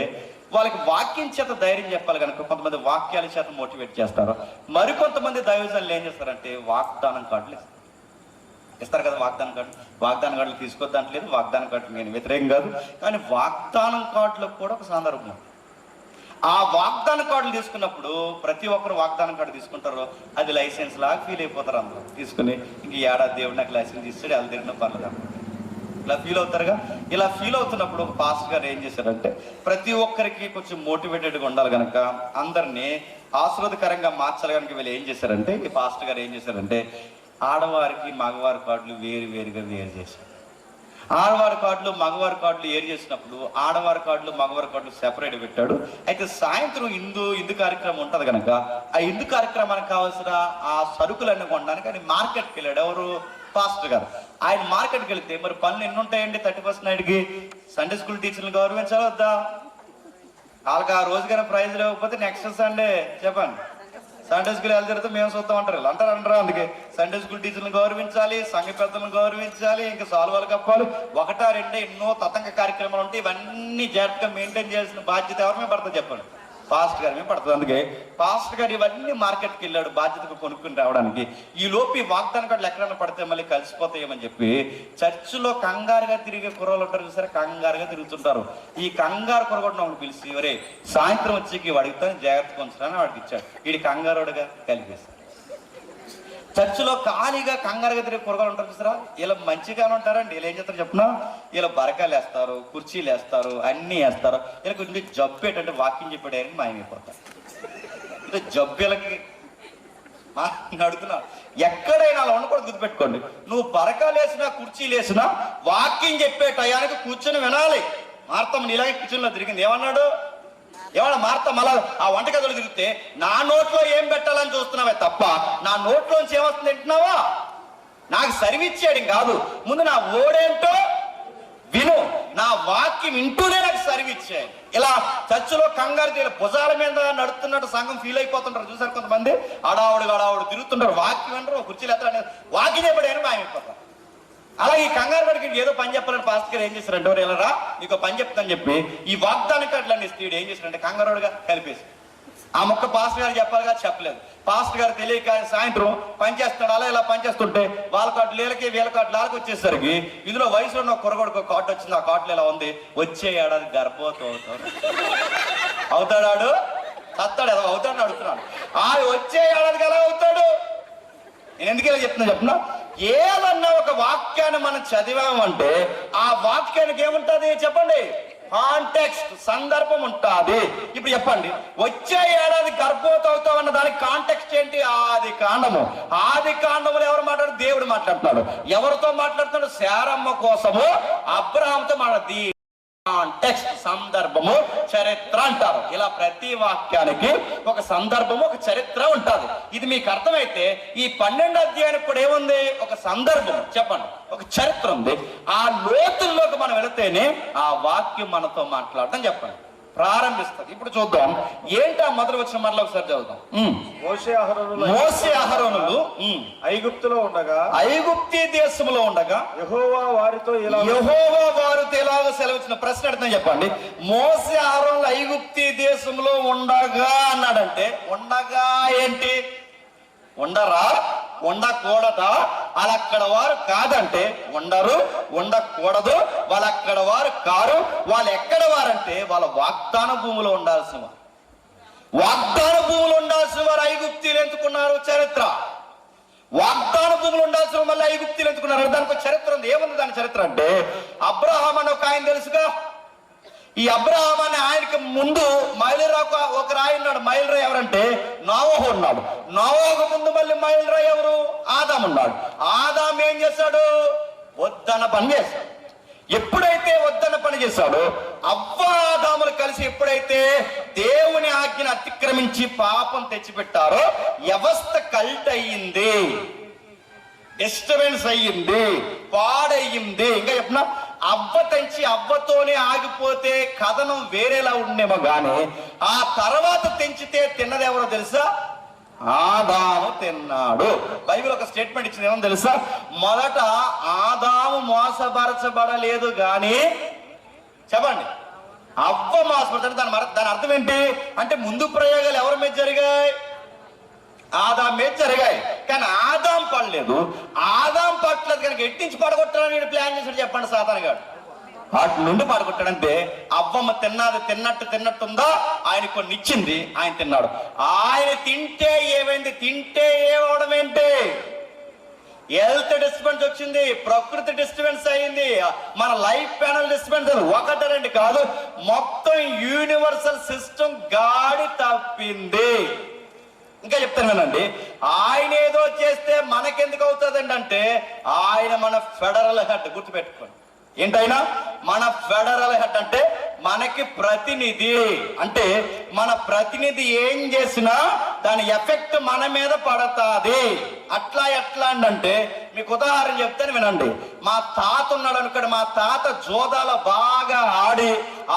వాళ్ళకి వాక్యం చేత ధైర్యం చెప్పాలి కనుక కొంతమంది వాక్యాల చేత మోటివేట్ చేస్తారు. మరికొంతమంది దైవజనులు ఏం చేస్తారంటే వాగ్దానం కార్డులు ఇస్తారు కదా. వాగ్దానం కార్డులు తీసుకోవద్దంటలేదు, వాగ్దానం కార్డులు నేను వ్యతిరేకం కాదు, కానీ వాగ్దానం కార్డులకు కూడా ఒక సందర్భం. ఆ వాగ్దాన కార్డులు తీసుకున్నప్పుడు ప్రతి ఒక్కరు వాగ్దానం కార్డు తీసుకుంటారు, అది లైసెన్స్ లాగా ఫీల్ అయిపోతారు. అందరూ తీసుకుని ఇంక ఏడాది దేవుడు నాకు లైసెన్స్ ఇస్తాడు, అది తిరిగిన పర్లేదు ఇలా ఫీల్ అవుతారుగా. ఇలా ఫీల్ అవుతున్నప్పుడు ఒక పాస్టర్ గారు ఏం చేశారంటే ప్రతి ఒక్కరికి కొంచెం మోటివేటెడ్గా ఉండాలి కనుక అందరినీ ఆశీర్వాదకరంగా మార్చాలి కనుక వీళ్ళు ఏం చేశారంటే, ఈ పాస్టర్ గారు ఏం చేశారంటే ఆడవారికి మగవారి కార్డులు వేరుగా చేశారు. ఆడవారి కార్డులు మగవారి కార్డులు ఏరు చేసినప్పుడు ఆడవారి కార్డులు మగవారి కార్డులు సెపరేట్ పెట్టాడు. అయితే సాయంత్రం ఇందు కార్యక్రమం ఉంటుంది కనుక ఆ ఇందు కార్యక్రమానికి కావాల్సిన ఆ సరుకులన్నీ కొనడానికి ఆయన మార్కెట్కి వెళ్ళాడు. ఎవరు? పాస్టర్ గారు. ఆయన మార్కెట్కి వెళ్తే మరి పనులు ఎన్ని ఉంటాయండి 31st నైట్కి? సండే స్కూల్ టీచర్లు గౌరవించాలి వద్దా? వాళ్ళకి ఆ రోజుగానే ప్రైజ్ లేకపోతే నెక్స్ట్ సండే చెప్పండి సండే స్కూల్ ఎలా జరిగితే మేము చూద్దాం అంటారు. అంటారు. అందుకే సండే స్కూల్ టీచర్లను గౌరవించాలి, సంఘ పెద్దలను గౌరవించాలి, ఇంకా సాల్వాలు కప్పాలి, 1, 2 ఎన్నో తతంగ కార్యక్రమాలు ఉంటాయి. ఇవన్నీ జాగ్రత్తగా మెయింటైన్ చేయాల్సిన బాధ్యత ఎవరి మీద పడుతుంది చెప్పండి? పాస్టర్ గారి మీద పడుతుంది. అందుకే పాస్టర్ గారు ఇవన్నీ మార్కెట్కి వెళ్ళాడు బాధ్యతగా కొనుక్కుని రావడానికి. ఈ లోపు ఈ వాగ్దానం కార్డులు ఎక్కడైనా పడితే మళ్ళీ కలిసిపోతాయేమని చెప్పి చర్చిలో కంగారుగా తిరిగే కుర్రలు ఉంటారు చూసారా, కంగారుగా తిరుగుతుంటారు. ఈ కంగారు కురగొట్టిన వాడిని పిలిచి ఒరే సాయంత్రం వచ్చి వాడికి జాగ్రత్త కొంచెం వాడికి ఇచ్చాడు. వీడి కంగారుడుగా కలిపేశారు. చర్చిలో ఖాళీగా కంగారుగా తిరిగి కూరగాయలు ఉంటారు చూసారా, ఇలా మంచిగానే ఉంటారండి. వీళ్ళు ఏం చేస్తారు చెప్పిన, ఇలా బరకాయలు వేస్తారు, కుర్చీలు వేస్తారు, అన్నీ వేస్తారు. ఇలా కొంచెం జబ్బు ఏంటంటే వాకింగ్ చెప్పేయడానికి మాయమైపోతారు. ఇలా జబ్బు వీళ్ళకి అడుగుతున్నా. ఎక్కడైనా అలా ఉండకూడదు, గుర్తుపెట్టుకోండి. నువ్వు బరకాయలు వేసినా కుర్చీలు వేసినా వాకింగ్ చెప్పే టయానికి కూర్చొని వినాలి. మార్తమ్మ నీలాగే కిచెన్లో తిరిగింది. ఏమన్నాడు? ఏమన్నా మార్త మళ్ళా ఆ వంటగదిలో తిరిగితే నా నోట్లో ఏం పెట్టాలని చూస్తున్నావే తప్ప నా నోట్లోంచి ఏమవుతుంది తింటున్నావా? నాకు సర్విచ్చేయడం కాదు, ముందు నా ఓడేంటో విను, నా వాక్యం వింటూనే నాకు సర్విచ్చాయి. ఇలా చర్చిలో కంగారు తీయాలి, భుజాల మీద నడుస్తున్నట్టు సంఘం ఫీల్ అయిపోతుంటారు. చూసారు కొంతమంది అడావుడు తిరుగుతుంటారు, వాక్యం వింటారు, కుర్చీలు ఎత్తారు, వాక్యం చెప్పాడని మాయమైపోతారు. అలా ఈ కంగారు పడికి ఏదో పని చెప్పాలని పాస్టర్ గారు ఏం చేశారంటే, ఎవరు వెళ్ళరా నీకు పని చెప్తాను చెప్పి ఈ వాగ్దానికి అట్లా ఇస్తాడు. ఏం చేశారంటే కంగారుగా కలిపేసి ఆ మొక్క పాస్టర్ గారు చెప్పాలిగా చెప్పలేదు. పాస్టర్ గారు తెలియక సాయంత్రం పని చేస్తాడు. అలా ఇలా పని చేస్తుంటే వాళ్ళ కార్డు లేలకి వీళ్ళ కార్డు లాలకు వచ్చేసరికి ఇందులో వయసులో ఉన్న కురగొడుకు కార్డు వచ్చింది. ఆ కార్డులో ఇలా ఉంది, వచ్చే ఏడాది గర్భవతం అవుతాడు, చస్తాడు, ఏదో అవుతాడని అడుగుతున్నాడు. ఆ వచ్చే ఏడాదికి ఎలా అవుతాడు? నేను ఎందుకు ఇలా చెప్తున్నా ఏదన్నా ఒక వాక్యాన్ని మనం చదివామంటే ఆ వాక్యానికి ఏముంటది చెప్పండి? కాంటెక్స్ట్, సందర్భం ఉంటుంది. ఇప్పుడు చెప్పండి, వచ్చే ఏడాది గర్భవతి అవుతావు అన్న దానికి కాంటెక్స్ట్ ఏంటి? ఆది కాండము. ఆది కాండములు ఎవరు మాట్లాడు? దేవుడు మాట్లాడుతున్నాడు. ఎవరితో మాట్లాడుతున్నాడు? శారమ్మ కోసము అబ్రహాంతో మాట్లాడు. కాంటెక్స్ట్, సందర్భము, చరిత్ర అంటారు. ఇలా ప్రతి వాక్యానికి ఒక సందర్భము, ఒక చరిత్ర ఉంటుంది. ఇది మీకు అర్థమైతే ఈ 12వ అధ్యాయానికి కూడా ఏముంది? ఒక సందర్భం చెప్పండి, ఒక చరిత్ర ఉంది. ఆ లోతుల్లోకి మనం వెళితేనే ఆ వాక్యం మనతో మాట్లాడటం చెప్పండి ప్రారంభిస్తుంది. ఇప్పుడు చూద్దాం ఏంటి ఆ మొదలు వచ్చిన మరలా ఒకసారి చదువుదాం. మోషే అహరోనులు ఐగుప్తులో ఉండగా, ఐగుప్తీ దేశంలో ఉండగా యెహోవా వారితో ఎలాగ సెలవిచ్చిన ప్రశ్న అడుగుతాం చెప్పండి. మోషే అహరోనులు ఐగుప్తీ దేశంలో ఉండగా అన్నాడంటే ఉండగా ఏంటి? ఉండరా? ఉండకూడదా? వాళ్ళు అక్కడ వారు కాదంటే ఉండరు, ఉండకూడదు, వాళ్ళు అక్కడ వారు కారు. వాళ్ళు ఎక్కడ వారంటే వాళ్ళ వాగ్దాన భూమిలో ఉండాల్సిన వారు. వాగ్దాన భూములు ఉండాల్సిన వారు ఐగుప్తీలు ఎందుకున్నారు? చరిత్ర. వాగ్దాన భూములు ఉండాల్సిన మళ్ళీ ఐగుప్తీలు ఎందుకున్నారు? దానికి చరిత్ర ఉంది. ఏముంది దాని చరిత్ర అంటే, అబ్రహాం అని ఒక ఆయన తెలుసుగా. ఈ అబ్రహాం అని ఆయనకి ముందు మైలురా ఒక రాయి ఉన్నాడు. మైలురా ఎవరంటే నోవహు ఉన్నాడు. నోవహుకు ముందు మళ్ళీ మైలురా ఎవరు? ఆదాం ఉన్నాడు. ఆదాం ఏం చేశాడు? వద్దన్న పని చేశాడు. ఎప్పుడైతే వద్దన్న పని చేశాడో అవ్వ ఆదాములు కలిసి ఎప్పుడైతే దేవుని ఆజ్ఞను అతిక్రమించి పాపం తెచ్చిపెట్టారో వ్యవస్థ కల్ట్ అయ్యింది, డిస్టర్బెన్స్ అయ్యింది, పాడయ్యింది. ఇంకా చెప్పిన అవ్వ తెంచి అవ్వతోనే ఆగిపోతే కథనం వేరేలా ఉండేమో గాని ఆ తర్వాత తెంచితే తిన్నది ఎవరో తెలుసా? ఆదాము తిన్నాడు. బైబిల్ ఒక స్టేట్మెంట్ ఇచ్చింది, ఏమో తెలుసా? మొదట ఆదాము మోసపరచబడలేదు గాని చెప్పండి అవ్వ మోసపరచబడి. దాని అర్థం ఏంటి అంటే ముందు ప్రయోగాలు ఎవరి మీద జరిగాయి? ఆదాం మీద జరిగాయి. కానీ ఆదాం పడలేదు. ఆదాం పట్టలేదు కనుక ఎట్టించి పడగొట్టాలని ప్లాన్ చేశాడు చెప్పండి సాతాను గారు. వాటి నుండి పడగొట్టాడంటే అవ్వమ్మ తిన్నట్టుందా? ఆయన కొన్ని ఇచ్చింది, ఆయన తిన్నాడు. ఆయన తింటే ఏమైంది? తింటే ఏమవడం ఏంటి? హెల్త్ డిస్టర్బెన్స్ వచ్చింది, ప్రకృతి డిస్టర్బెన్స్ అయింది, మన లైఫ్ ప్యానల్ డిస్టర్బెన్స్. ఒకటి రెండు కాదు, మొత్తం యూనివర్సల్ సిస్టమ్ గాడి తప్పింది. ఇంకా చెప్తాను వినండి, ఆయన ఏదో చేస్తే మనకెందుకు అవుతుందండి అంటే ఆయన మన ఫెడరల్ హెడ్. గుర్తుపెట్టుకోండి, ఏంటైనా మన ఫెడరల్ హెడ్ అంటే మనకి ప్రతినిధి. అంటే మన ప్రతినిధి ఏం చేసినా దాని ఎఫెక్ట్ మన మీద పడతాది. అట్లా ఎట్లా అంటే మీకు ఉదాహరణ చెప్తాను వినండి. మా తాత ఉన్నాడు అనుకోండి, మా తాత జోదాలో బాగా ఆడి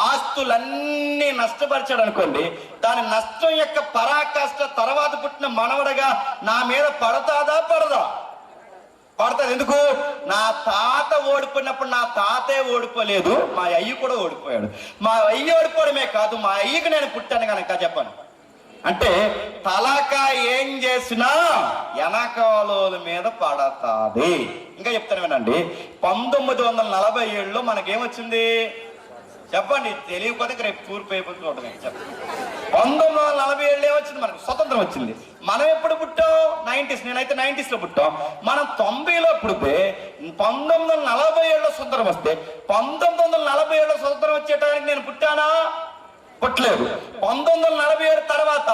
ఆస్తులన్నీ నష్టపరిచాడు అనుకోండి, దాని నష్టం యొక్క పరాకాష్ట తర్వాత పుట్టిన మనవడగా నా మీద పడతాదా? పడదా? పడతాడు. ఎందుకు? నా తాత ఓడిపోయినప్పుడు నా తాతే ఓడిపోలేదు, మా అయ్యి కూడా ఓడిపోయాడు. మా అయ్యి ఓడిపోవడమే కాదు, మా అయ్యకి నేను పుట్టాను కనుక చెప్పాను. అంటే తలక ఏం చేసినా వెనకాలోల మీద పడతాది. ఇంకా చెప్తాను వినండి, 1947లో మనకేమొచ్చింది చెప్పండి? తెలియకపోతే రేపు తూర్పు అయిపోతుంది చూడండి. చెప్పండి, 1947 ఏమొచ్చింది? మనకు స్వతంత్రం వచ్చింది. మనం ఎప్పుడు పుట్టాం? 90s. నేనైతే 90s లో పుట్టాం. మనం 90లో పుడితే 1947లో స్వతంత్రం వస్తే 1947లో స్వతంత్రం వచ్చేటానికి నేను పుట్టానా? పుట్టలేదు. 1947 తర్వాత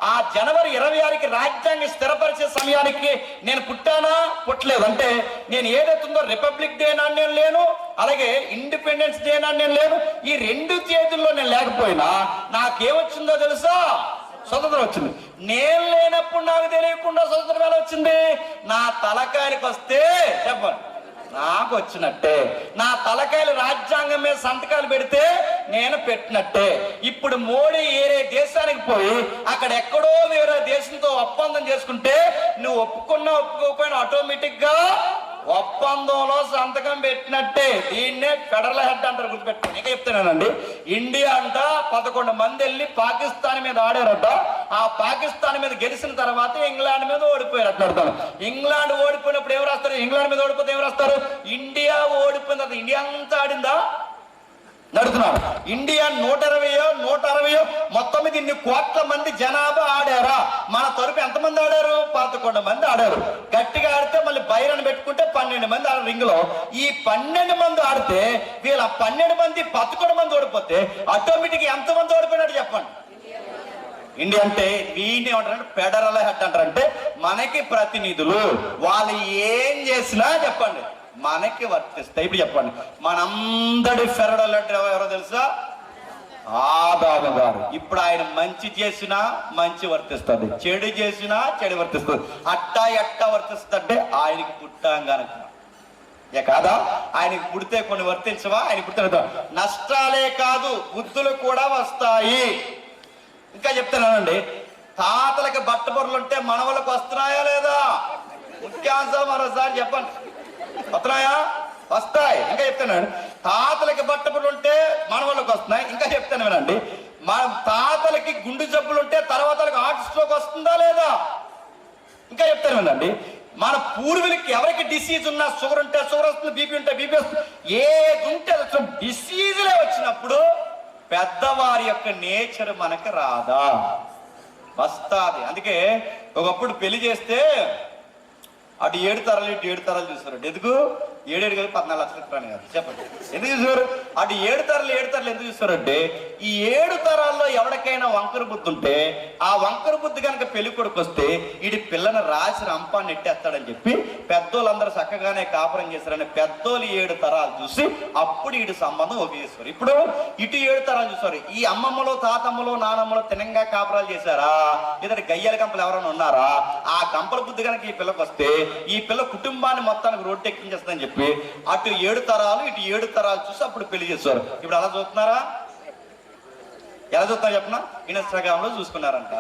ఆ జనవరి 26కి రాజ్యాంగం స్థిరపరిచే సమయానికి నేను పుట్టానా? పుట్టలేదు. అంటే నేను ఏదైతుందో రిపబ్లిక్ డే నాడు నేను లేను, అలాగే ఇండిపెండెన్స్ డే నాడు నేను లేను. ఈ రెండు తేదీల్లో నేను లేకపోయినా నాకేమొచ్చిందో తెలుసా? స్వతంత్రం వచ్చింది. నేను లేనప్పుడు నాకు తెలియకుండా స్వతంత్రం ఎలా వచ్చింది? నా తలకాయనికి వస్తే చెప్పండి నాకు వచ్చినట్టే. నా తలకాయలు రాజ్యాంగం మీద సంతకాలు పెడితే నేను పెట్టినట్టే. ఇప్పుడు మోడీ వేరే దేశానికి పోయి అక్కడ ఎక్కడో వేరే దేశంతో ఒప్పందం చేసుకుంటే నువ్వు ఒప్పుకున్నా ఒప్పుకోకపోయినా ఆటోమేటిక్ గా ఒప్పందంలో సంతకం పెట్టినట్టే. దీన్నే ఫెడరల్ హెడ్ అంటారు, గుర్తుపెట్టుకోండి. ఇంకా చెప్తున్నానండి, ఇండియా అంట 11 మంది వెళ్ళి పాకిస్తాన్ మీద ఆడారట. ఆ పాకిస్తాన్ మీద గెలిచిన తర్వాత ఇంగ్లాండ్ మీద ఓడిపోయారు అట్లా అర్థం. ఇంగ్లాండ్ ఓడిపోయినప్పుడు ఎవరు రాస్తారు? ఇంగ్లాండ్ మీద ఓడిపోతే ఎవరు రాస్తారు? ఇండియా ఓడిపోయిన తర్వాత ఇండియా అంతా ఆడిందా? నడుతున్నాడు. ఇండియా 120 మొత్తం మీద ఇన్ని కోట్ల మంది జనాభా ఆడారా? మన తరపు ఎంతమంది ఆడారు? 11 మంది ఆడారు. గట్టిగా ఆడితే మళ్ళీ బైరన్ పెట్టుకుంటే 12 మంది ఆడారు రింగ్ లో. ఈ 12 మంది ఆడితే వీళ్ళ 12 మంది 11 మంది ఓడిపోతే ఆటోమేటిక్ ఎంతమంది ఓడిపోయినట్టు చెప్పండి. ఇండియా అంటే వీడిని ఏమంటారంటే ఫెడరల్ హెడ్ అంటారంటే మనకి ప్రతినిధులు. వాళ్ళు ఏం చేసినా చెప్పండి మనకి వర్తిస్తాయి. ఇప్పుడు చెప్పండి, మనందరి ఫెడరల్ హెడ్ ఎవరో తెలుసా? ఆదాము గారు. ఇప్పుడు ఆయన మంచి చేసినా మంచి వర్తిస్తుంది, చెడు చేసినా చెడు వర్తిస్తుంది. అట్టా ఎట్టా వర్తిస్తుంది అంటే ఆయనకి పుట్టాం గనక కాదా? ఆయనకి పుడితే కొన్ని వర్తించవా? ఆయన పుట్టిన నష్టాలే కాదు బుద్ధులు కూడా వస్తాయి. ఇంకా చెప్తున్నానండి, తాతలకి బట్ట బొర్రలు ఉంటే మనవలకు వస్తున్నాయా లేదా? ముఖ్యాంశం మరోసారి చెప్పండి. వస్తున్నాయా? వస్తాయి. ఇంకా చెప్తున్నాడు, తాతలకి బట్టబులు ఉంటే మనవాళ్ళకి వస్తున్నాయి. ఇంకా చెప్తాను వినండి, మన తాతలకి గుండె జబ్బులు ఉంటే తర్వాత హార్ట్ స్ట్రోక్ వస్తుందా లేదా? ఇంకా చెప్తాను వినండి, మన పూర్వీకులకి ఎవరికి డిసీజ్ ఉన్నా షుగర్ ఉంటే షుగర్ వస్తుంది, బీపీ ఉంటే బీపీ వస్తుంది. ఏది ఉంటే డిసీజులే వచ్చినప్పుడు పెద్దవారి యొక్క నేచర్ మనకి రాదా? వస్తాది. అందుకే ఒకప్పుడు పెళ్లి చేస్తే అటు 7 తరాలు ఇటు 7 తరాలు చూస్తారు. ఎందుకు 7 కలిపి 14 లక్షలు ఇస్తాను కాదు, చెప్పండి ఎందుకు చూసారు? అటు 7 తరాలు ఎందుకు చూస్తారంటే ఈ 7 తరాల్లో ఎవరికైనా వంకర బుద్ధి ఉంటే ఆ వంకర బుద్ధి కనుక పెళ్లి కొడుకు వస్తే వీడి పిల్లని రాసి రంపాన్ని నెట్టేస్తాడని చెప్పి పెద్దోళ్ళందరూ చక్కగానే కాపురం చేశారని పెద్దోళ్ళు 7 తరాలు చూసి అప్పుడు వీడి సంబంధం ఒకే చేస్తారు. ఇప్పుడు ఇటు 7 తరాలు చూస్తారు. ఈ అమ్మమ్మలో తాతమ్మలో నానమ్మలో తినంగా కాపురాలు చేశారా? లేదా గయ్యాల కంపలు ఎవరైనా ఉన్నారా? ఆ కంపల బుద్ధి కనుక ఈ పిల్లకి వస్తే ఈ పిల్ల కుటుంబాన్ని మొత్తానికి రోడ్డు ఎక్కించేస్తుందని చెప్పి అటు 7 తరాలు ఇటు 7 తరాలు చూసి అప్పుడు పెళ్లి చేస్తారు. ఇప్పుడు అలా చూస్తున్నారా? ఎలా చూస్తున్నారు చెప్పనా? ఇన్స్టాగ్రామ్ లో చూసుకున్నారంట,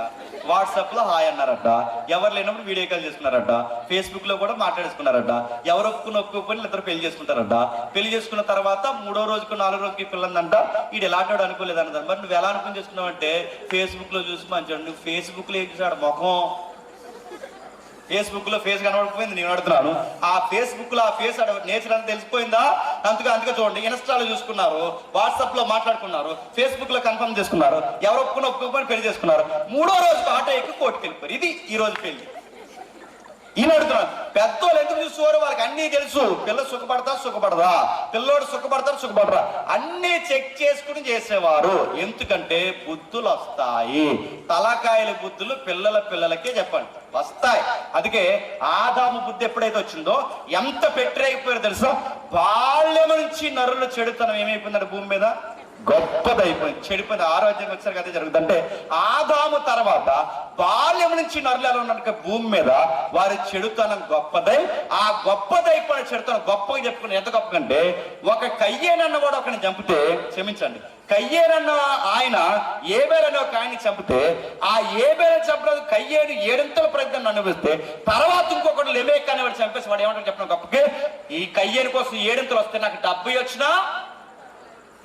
వాట్సాప్ లో హాయ్ అన్నారట, ఎవరు లేనప్పుడు వీడియో కాల్ చేసుకున్నారట, ఫేస్బుక్ లో కూడా మాట్లాడేసుకున్నారట, ఎవరు ఒప్పుకుని ఇద్దరు పెళ్లి చేసుకుంటారట. పెళ్లి చేసుకున్న తర్వాత 3వ రోజుకు 4వ రోజుకి పిల్లందంట. వీడు ఎలాంటి అనుకోలేదన్నది. మరి నువ్వు ఎలా అనుకుని చేసుకున్నావు అంటే ఫేస్బుక్ లో చూసి మంచి. నువ్వు ఫేస్బుక్ లో ఏం చూసాడు? ముఖం ఫేస్బుక్ లో ఫేస్ కనబడిపోయింది. నేను అడుగుతున్నాను, ఆ ఫేస్బుక్ లో ఆ ఫేస్ నేచర్ అని తెలిసిపోయిందా? అందుకే చూడండి, ఇన్స్టాలో చూసుకున్నారు, వాట్సాప్ లో మాట్లాడుకున్నారు, ఫేస్బుక్ లో కన్ఫర్మ్ చేసుకున్నారు, ఎవరు ఒప్పుకొని పెళ్లి చేసుకున్నారు. 3వ రోజు ఆటో ఎక్కి కోర్టుకు వెళ్ళిపోయారు. ఇది ఈ రోజు పెళ్లి. ఈయన అడుగుతున్నాను, పెద్దోళ్ళు ఎందుకు చూసుకోరు? వాళ్ళకి అన్ని తెలుసు. పిల్ల సుఖపడదా, పిల్లోడు సుఖపడరా అన్ని చెక్ చేసుకుని చేసేవారు. ఎందుకంటే బుద్ధులు వస్తాయి. తలకాయల బుద్ధులు పిల్లలకే చెప్పండి వస్తాయి. అందుకే ఆదాము బుద్ధి ఎప్పుడైతే వచ్చిందో ఎంత పెట్టరైపోయారో తెలుసా? బాల్యం నుంచి నరుల చెడుతనం ఏమైపోయిందంటే భూమి మీద గొప్పదైపోయింది, చెడిపోయింది. ఆరోగ్యం వచ్చారు అదే జరుగుతుంది. అంటే ఆదాము తర్వాత బాల్యం నుంచి నరులు ఎలా ఉన్నట్టు భూమి మీద వారి చెడుతనం గొప్పదై, ఆ గొప్పదైపోయిన చెడుతనం గొప్పగా చెప్పుకుని ఎంత గొప్ప అంటే ఒక కయ్యేనన్న కూడా ఒకరిని చంపితే, క్షమించండి, కయ్యేనన్న ఆయన ఏబేలనే ఒక ఆయన్ని చంపితే ఆ ఏబేలని చంపలేదు కయ్యేడు 7 ప్రజ్ఞను అనుభవిస్తే తర్వాత ఇంకొకటి లెమేక్ అనేవాడు చంపేసి వాడు ఏమంటారు చెప్పిన గొప్పకి, ఈ కయ్యేని కోసం 7 వస్తే నాకు 70 వచ్చినా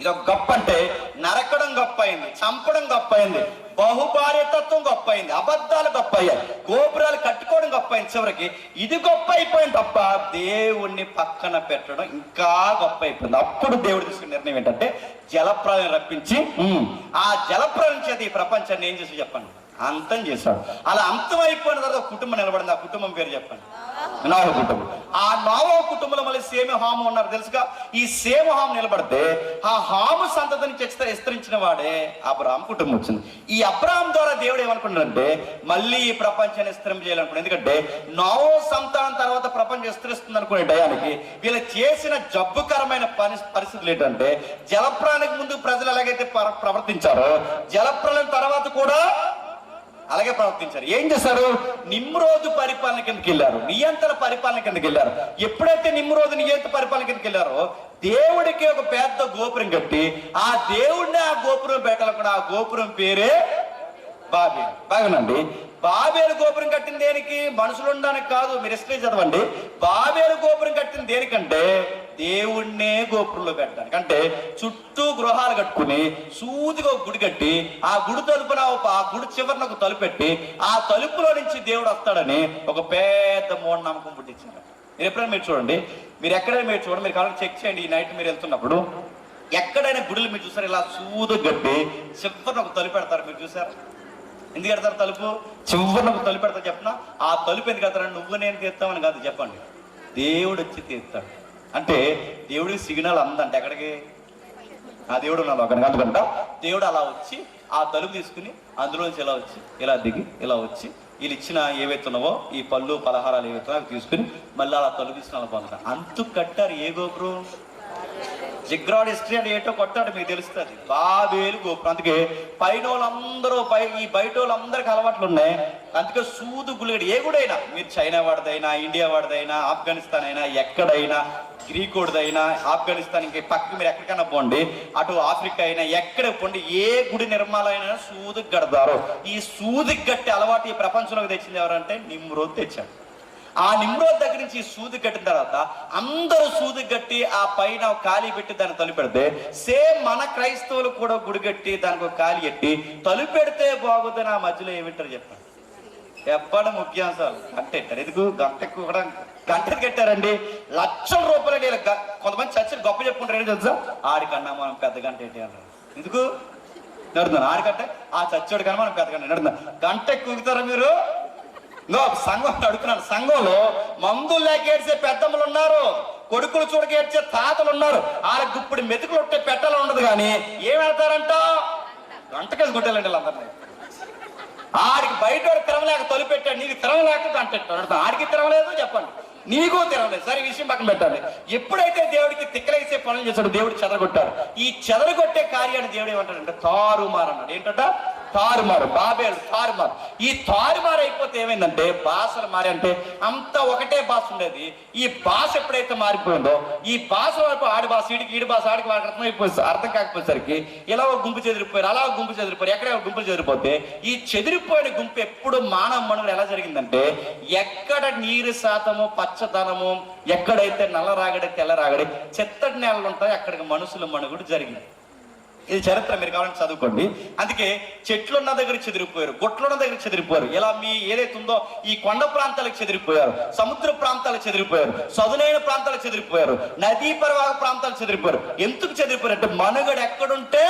ఇదొక గొప్ప. అంటే నరకడం గొప్ప అయింది, చంపడం గొప్ప అయింది, బహుభార్యతత్వం గొప్ప అయింది, అబద్ధాలు గొప్ప అయ్యాయి, గోపురాలు కట్టుకోవడం గొప్ప అయింది. చివరికి ఇది గొప్ప అయిపోయింది తప్ప దేవుణ్ణి పక్కన పెట్టడం ఇంకా గొప్ప అయిపోయింది. అప్పుడు దేవుడు తీసుకున్న నిర్ణయం ఏంటంటే జలప్రలయం రప్పించి ఆ జలప్రలయం చేత ఈ ప్రపంచాన్ని ఏం చేసి చెప్పండి అంతం చేశాడు. అలా అంతం అయిపోయిన తర్వాత కుటుంబం నిలబడింది. ఆ కుటుంబం పేరు చెప్పండి, నోవహు కుటుంబం. ఆ నోవహు కుటుంబంలో మళ్ళీ సేమ్ హాము ఉన్నారు తెలుసుగా. ఈ సేమ్ హాము నిలబడితే ఆ హాము సంతతిని విస్తరించిన వాడే అబ్రాహాం కుటుంబం వచ్చింది. ఈ అబ్రాహాం ద్వారా దేవుడు ఏమనుకున్నాడంటే మళ్ళీ ఈ ప్రపంచాన్ని విస్తరం చేయాలనుకున్నాడు. ఎందుకంటే నోవహు సంతానం తర్వాత ప్రపంచం విస్తరిస్తుంది అనుకునే టయానికి వీళ్ళు చేసిన జబ్బుకరమైన పరిస్థితులు ఏంటంటే జలప్రాణికి ముందు ప్రజలు ఎలాగైతే ప్రవర్తించారో జలప్రలయం తర్వాత కూడా అలాగే ప్రవర్తించారు. ఏం చేశారు? నిమ్రోదు పరిపాలన కిందకి వెళ్ళారు, నియంత్రణ పరిపాలన కిందకి వెళ్ళారు. ఎప్పుడైతే నిమ్రోదు నియంత్రణ పరిపాలన కిందకి వెళ్ళారో దేవుడికి ఒక పెద్ద గోపురం కట్టి ఆ దేవుడిని ఆ గోపురం పెట్టాలనుకున్న ఆ గోపురం పేరే బాబేలు. బాగానండి, బాబేలు గోపురం కట్టింది దేనికి? మనుషులు ఉండడానికి కాదు. మీరు హిస్టరీ చదవండి. బాబేలు గోపురం కట్టింది దేనికంటే దేవుణ్ణే గోపురంలో పెట్టడానికి. అంటే చుట్టూ గృహాలు కట్టుకుని సూదిగా ఒక గుడి కట్టి ఆ గుడి తలుపున ఆ గుడి చివరిన ఒక తలుపు పెట్టి ఆ తలుపులో నుంచి దేవుడు వస్తాడని ఒక పెద్ద మూఢనమ్మకం పుట్టించారు. మీరు ఎప్పుడైనా మీరు చూడండి, మీరు ఎక్కడైనా మీరు చూడండి, మీరు కావాలంటే చెక్ చేయండి. ఈ నైట్ మీరు వెళ్తున్నప్పుడు ఎక్కడైనా గుడులు మీరు చూసారు, ఇలా సూదు గట్టి చివరిన ఒక తలుపు పెడతారు. మీరు చూసారు? ఎందుకు పెడతారు తలుపు? చివరిన ఒక తలుపు పెడతారు. చెప్పిన ఆ తలుపు ఎందుకు పెడతారని నువ్వు నేను తీస్తామని కాదు, చెప్పండి, దేవుడు వచ్చి తీస్తాడు. అంటే దేవుడికి సిగ్నల్ అందంటే ఎక్కడికి? ఆ దేవుడు ఉన్నాడు అక్కడ. అందుకంట దేవుడు అలా వచ్చి ఆ తలుపు తీసుకుని అందులోంచి ఇలా వచ్చి ఇలా దిగి ఇలా వచ్చి వీళ్ళు ఇచ్చిన ఏవైతున్నావో ఈ పళ్ళు పలహారాలు ఏవైతున్నావో అవి తీసుకుని మళ్ళీ అలా తలుపు తీసుకుని అలా పొందుతారు. అంతు కట్టారు ఏ గోపురం? జిగ్రాడ్ హిస్టరీ అని ఏంటో కొట్టాడు, మీకు తెలుస్తుంది. బాబేలు గోపురం. అందుకే పైన వాళ్ళందరూ ఈ బయట వాళ్ళందరికీ అలవాట్లు ఉన్నాయి. అందుకే సూదు గుళ్ళగడి ఏ గుడైనా, మీరు చైనా వాడిదైనా ఇండియా వాడిదైనా ఆఫ్ఘనిస్తాన్ అయినా ఎక్కడైనా, గ్రీకోడిదైనా ఆఫ్ఘనిస్తాన్ ఇంక పక్కకి మీరు ఎక్కడికైనా పోండి, అటు ఆఫ్రికా అయినా ఎక్కడ పోండి, ఏ గుడి నిర్మాణమైనా సూదుకు కడతారు. ఈ సూదుకి గట్టి అలవాటు ఈ ప్రపంచంలోకి తెచ్చింది ఎవరంటే నిమ్రోద్ తెచ్చాడు. ఆ నిమ్రోద్ దగ్గర నుంచి సూది కట్టిన తర్వాత అందరూ సూది కట్టి ఆ పైన ఖాళీ పెట్టి దాన్ని తలుపెడితే సేమ్ మన క్రైస్తవులు కూడా గుడి కట్టి దానికి ఒక ఖాళీ పెట్టి తలుపెడితే బాగుందని ఆ మధ్యలో ఏమింటారు చెప్పండి? చెప్పడం ముఖ్యాంశాలు గంట పెట్టారు. ఎందుకు గంట ఎక్కువ కూడా గంటలు కట్టారండి? లక్షల రూపాయలు. కొంతమంది చర్చలు గొప్ప చెప్పుకుంటారు తెలుసా? ఆడికన్నా మనం పెద్ద గంట పెట్టారు. ఎందుకు నడుతున్నాను? ఆడికంటే ఆ చచ్చోడి కన్నా మనం పెద్ద గంట నడుతున్నాం. గంట ఎక్కుతారా మీరు? సంఘం అడుగుతున్నాను. సంఘంలో మందులు లేక ఏడ్చే పెద్దమ్మలు ఉన్నారు, కొడుకులు చూడక ఏడ్చే తాతలు ఉన్నారు. వాళ్ళకి ఇప్పుడు మెతుకులు ఉంటే పెట్టాలని ఉండదు, కానీ ఏం వెళ్తారంట? గంటకేసి కొట్టాలండి వాళ్ళందరినీ. ఆడికి బయట తిరగలేక తొలిపెట్టాడు, నీకు తిరగలేక గంట పెట్టాడు. ఆడికి తిరగలేదు చెప్పండి, నీకు తిరగలేదు. సరే, విషయం పక్కన పెట్టాలి. ఎప్పుడైతే దేవుడికి తిక్కలేసే పనులు చేశాడు, దేవుడు చెదరగొట్టాడు. ఈ చెదరగొట్టే కార్యాన్ని దేవుడు ఏమంటాడంటే తారుమారు అన్నాడు. ఏంటంట? తారుమారు. బాబేలు తారుమారు. ఈ తారుమారు అయిపోతే ఏమైందంటే భాషలు మారి, అంటే అంతా ఒకటే భాష ఉండేది. ఈ భాష ఎప్పుడైతే మారిపోయిందో ఈ భాష వైపు ఆడి భాష ఈడికి, ఈడి భాష ఆడికి వాళ్ళకి అర్థం కాకపోయేసరికి ఇలా ఒక గుంపు చెదిరిపోయారు, అలా ఒక గుంపు చెదిరిపోయారు. ఎక్కడ ఒక గుంపు చెదిరిపోతే ఈ చెదిరిపోయిన గుంపు ఎప్పుడు మానవ మనుగడ ఎలా జరిగిందంటే, ఎక్కడ నీరు శాతము పచ్చదనము, ఎక్కడైతే నల్లరాగడి తెల్లరాగడి చెత్తటి నేలలు ఉంటాయో అక్కడికి మనుషుల మనుగడ జరిగింది. ఇది చరిత్ర, మీరు కావాలని చదువుకోండి. అందుకే చెట్లున్న దగ్గర చెదిరిపోయారు, గొట్లున్న దగ్గర చెదిరిపోయారు. ఇలా మీ ఏదైతే ఉందో ఈ కొండ ప్రాంతాలకు చెదిరిపోయారు, సముద్ర ప్రాంతాలకు చెదిరిపోయారు, సదునైన ప్రాంతాలకు చెదిరిపోయారు, నదీ పరివాహక ప్రాంతాలకు చెదిరిపోయారు. ఎందుకు చెదిరిపోయారు అంటే మనుగడ ఎక్కడుంటే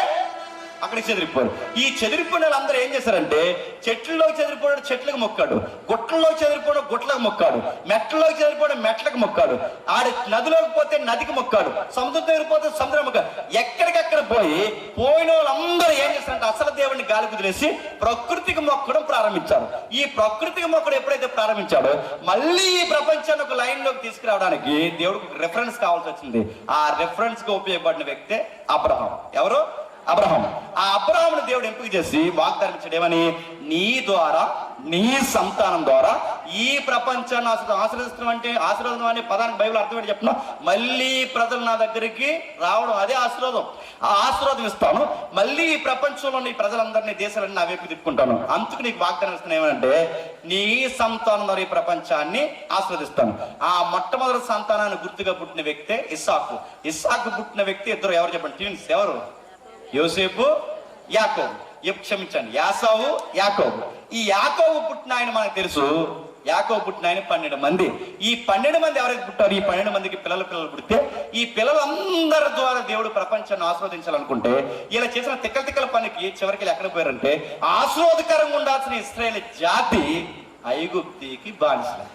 అక్కడికి చెదిరిపోయారు. ఈ చెదిరిపోయిన వాళ్ళందరూ ఏం చేశారంటే చెట్లలోకి చెదిరిపోయాడు, చెట్లకు మొక్కాడు, గుట్లలోకి చెదిరిపోయాడు, గుట్లకు మొక్కాడు, మెట్లలోకి చెదిరిపోయాడు, మెట్లకు మొక్కాడు, ఆడి నదిలోకి పోతే నదికి మొక్కాడు, సముద్రం దగ్గర పోతే సముద్రం మొక్కాడు. ఎక్కడికక్కడ పోయిన వాళ్ళందరూ ఏం చేశారంటే అసలు దేవుడిని గాలి కుదిలేసి ప్రకృతికి మొక్కడం ప్రారంభించారు. ఈ ప్రకృతికి మొక్కడం ఎప్పుడైతే ప్రారంభించాడో మళ్ళీ ఈ ప్రపంచాన్ని ఒక లైన్ లోకి తీసుకురావడానికి దేవుడికి రెఫరెన్స్ కావాల్సి వచ్చింది. ఆ రెఫరెన్స్ గా ఉపయోగపడిన వ్యక్తే అబ్రహాం. ఎవరు? అబ్రహాం. ఆ అబ్రహామును దేవుడు ఎంపిక చేసి వాగ్దానం ఇచ్చాడు. ఏమని? నీ ద్వారా, నీ సంతానం ద్వారా ఈ ప్రపంచాన్ని ఆశీర్వదిస్తున్నాం. అంటే ఆశీర్వాదం అనే పదానికి బైబిల్ అర్థం ఏంటి చెప్పిన? మళ్ళీ ప్రజలు నా దగ్గరికి రావడం, అదే ఆశీర్వాదం. ఆ ఆశీర్వాదం ఇస్తాను, మళ్ళీ ఈ ప్రపంచంలోని ప్రజలందరినీ, దేశాలన్నీ నా వైపు తిప్పుకుంటాను. అందుకు నీకు వాగ్దానం ఇస్తున్నా ఏమంటే నీ సంతానం ద్వారా ఈ ప్రపంచాన్ని ఆశీర్వదిస్తాను. ఆ మొట్టమొదటి సంతానాన్ని గుర్తుగా పుట్టిన వ్యక్తే ఇస్సాకు. ఇస్సాకు పుట్టిన వ్యక్తి ఇద్దరు. ఎవరు చెప్పండి? ట్విన్స్. ఎవరు? యోసేపు, యాకోబు. క్షమించండి, యాసావు, యాకోబు. ఈ యాకోబు పుట్టిన ఆయన మనకు తెలుసు. యాకోబు పుట్టిన ఆయన 12 మంది. ఈ 12 మంది ఎవరైతే పుట్టారు, ఈ 12 మందికి పిల్లలు పుడితే ఈ పిల్లలందరి ద్వారా దేవుడు ప్రపంచాన్ని ఆస్వాదించాలనుకుంటే ఇలా చేసిన తిక్కల పనికి చివరికి ఎక్కడ పోయారంటే ఆశీర్వాదకరంగా ఉండాల్సిన ఇశ్రాయేలు జాతి ఐగుప్తికి బానిసలు.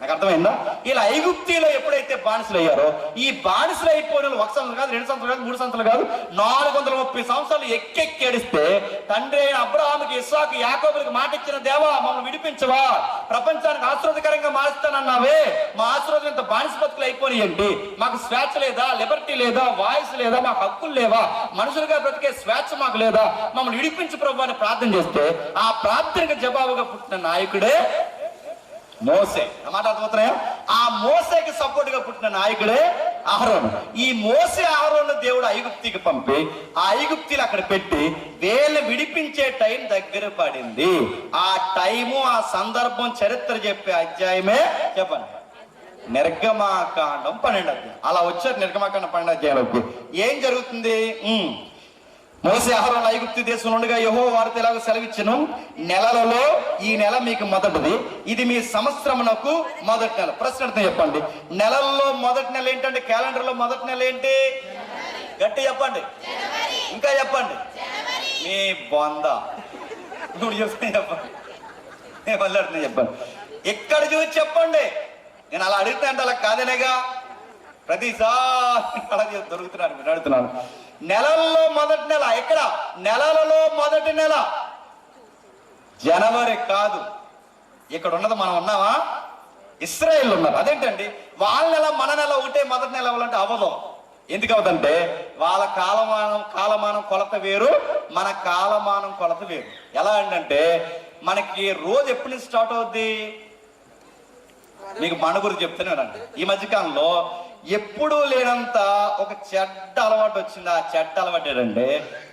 నాకు అర్థమైందా? ఇలా ఐగుప్తిలో ఎప్పుడైతే బానిసలు అయ్యారో, ఈ బానిసలు అయిపోయిన 1 సంవత్సరం కాదు, 2 సంవత్సరాలు కాదు, 3 సంవత్సరాలు కాదు, 430 సంవత్సరాలు ఎక్కెక్కి ఏడిస్తే తండ్రి అయిన అబ్రహాముకి, ఇస్సాకు, యాకోబులకు మాట ఇచ్చిన దేవా మమ్మల్ని విడిపించవా, ప్రపంచానికి ఆశీర్వాదకరంగా మారుస్తానన్నావే, మా ఆశీర్వాదం ఇంత బానిస బతుకులు అయిపోయినాయండి, మాకు స్వేచ్ఛ లేదా, లిబర్టీ లేదా, వాయిస్ లేదా, మాకు హక్కులు లేవా, మనుషులుగా బ్రతికే స్వేచ్ఛ మాకు లేదా, మమ్మల్ని విడిపించు ప్రభు అని ప్రార్థన చేస్తే ఆ ప్రార్థనకు జవాబుగా పుట్టిన నాయకుడే మోసే. అన్నమాట అర్థమవుతున్నాయా? ఆ మోసేకి సపోర్ట్ గా పుట్టిన నాయకుడే అహరోను. ఈ మోసే అహరోను దేవుడు ఐగుప్తికి పంపి ఆ ఐగుప్తిని అక్కడ పెట్టి వీళ్ళని విడిపించే టైం దగ్గర పడింది. ఆ టైము, ఆ సందర్భం చరిత్ర చెప్పే అధ్యాయమే చెప్పండి, నిర్గమాకాండం 12వ అధ్యాయం. అలా వచ్చారు నిర్గమాకాండం 12వ అధ్యాయంలోకి. ఏం జరుగుతుంది? మోసే అహరోను ఐగుప్తు దేశంలో ఉండగా యెహోవా వారితో ఇలాగ సెలవిచ్చెను, నెలలలో ఈ నెల మీకు మొదటిది, ఇది మీ సంవత్సరమునకు మొదటి నెల. ప్రశ్న అర్థం చెప్పండి. నెలల్లో మొదటి నెల ఏంటంటే, క్యాలెండర్ లో మొదటి నెల ఏంటి? గట్టి చెప్పండి, ఇంకా చెప్పండి. మీ బొంద నువ్వు చెప్తే చెప్పండి, నేను మళ్ళీ అర్థం చెప్పండి. ఎక్కడ చూసి చెప్పండి. నేను అలా అడుగుతా అంటే అలా కాదనేగా, ప్రతిసారి అలా దొరుకుతున్నాను, నేను అడుగుతున్నాను. నెలల్లో మొదటి నెల ఎక్కడ? నెలలలో మొదటి నెల జనవరి కాదు. ఇక్కడ ఉన్నది మనం ఉన్నామా? ఇశ్రాయేల్ ఉన్నారు. అదేంటండి వాళ్ళ నెల మన నెల ఒకటే మొదటి నెల అవ్వాలంటే అవ్వదు. ఎందుకు అవుతుందంటే వాళ్ళ కాలమానం కొలత వేరు, మన కాలమానం కొలత వేరు. ఎలా అంటే మనకి రోజు ఎప్పటి నుంచి స్టార్ట్ అవుద్ది? మీకు మన గురించి చెప్తూనే రండి. ఈ మధ్యకాలంలో ఎప్పుడూ లేనంత ఒక చెడ్డ అలవాటు వచ్చింది. ఆ చెడ్డ అలవాటు ఏంటంటే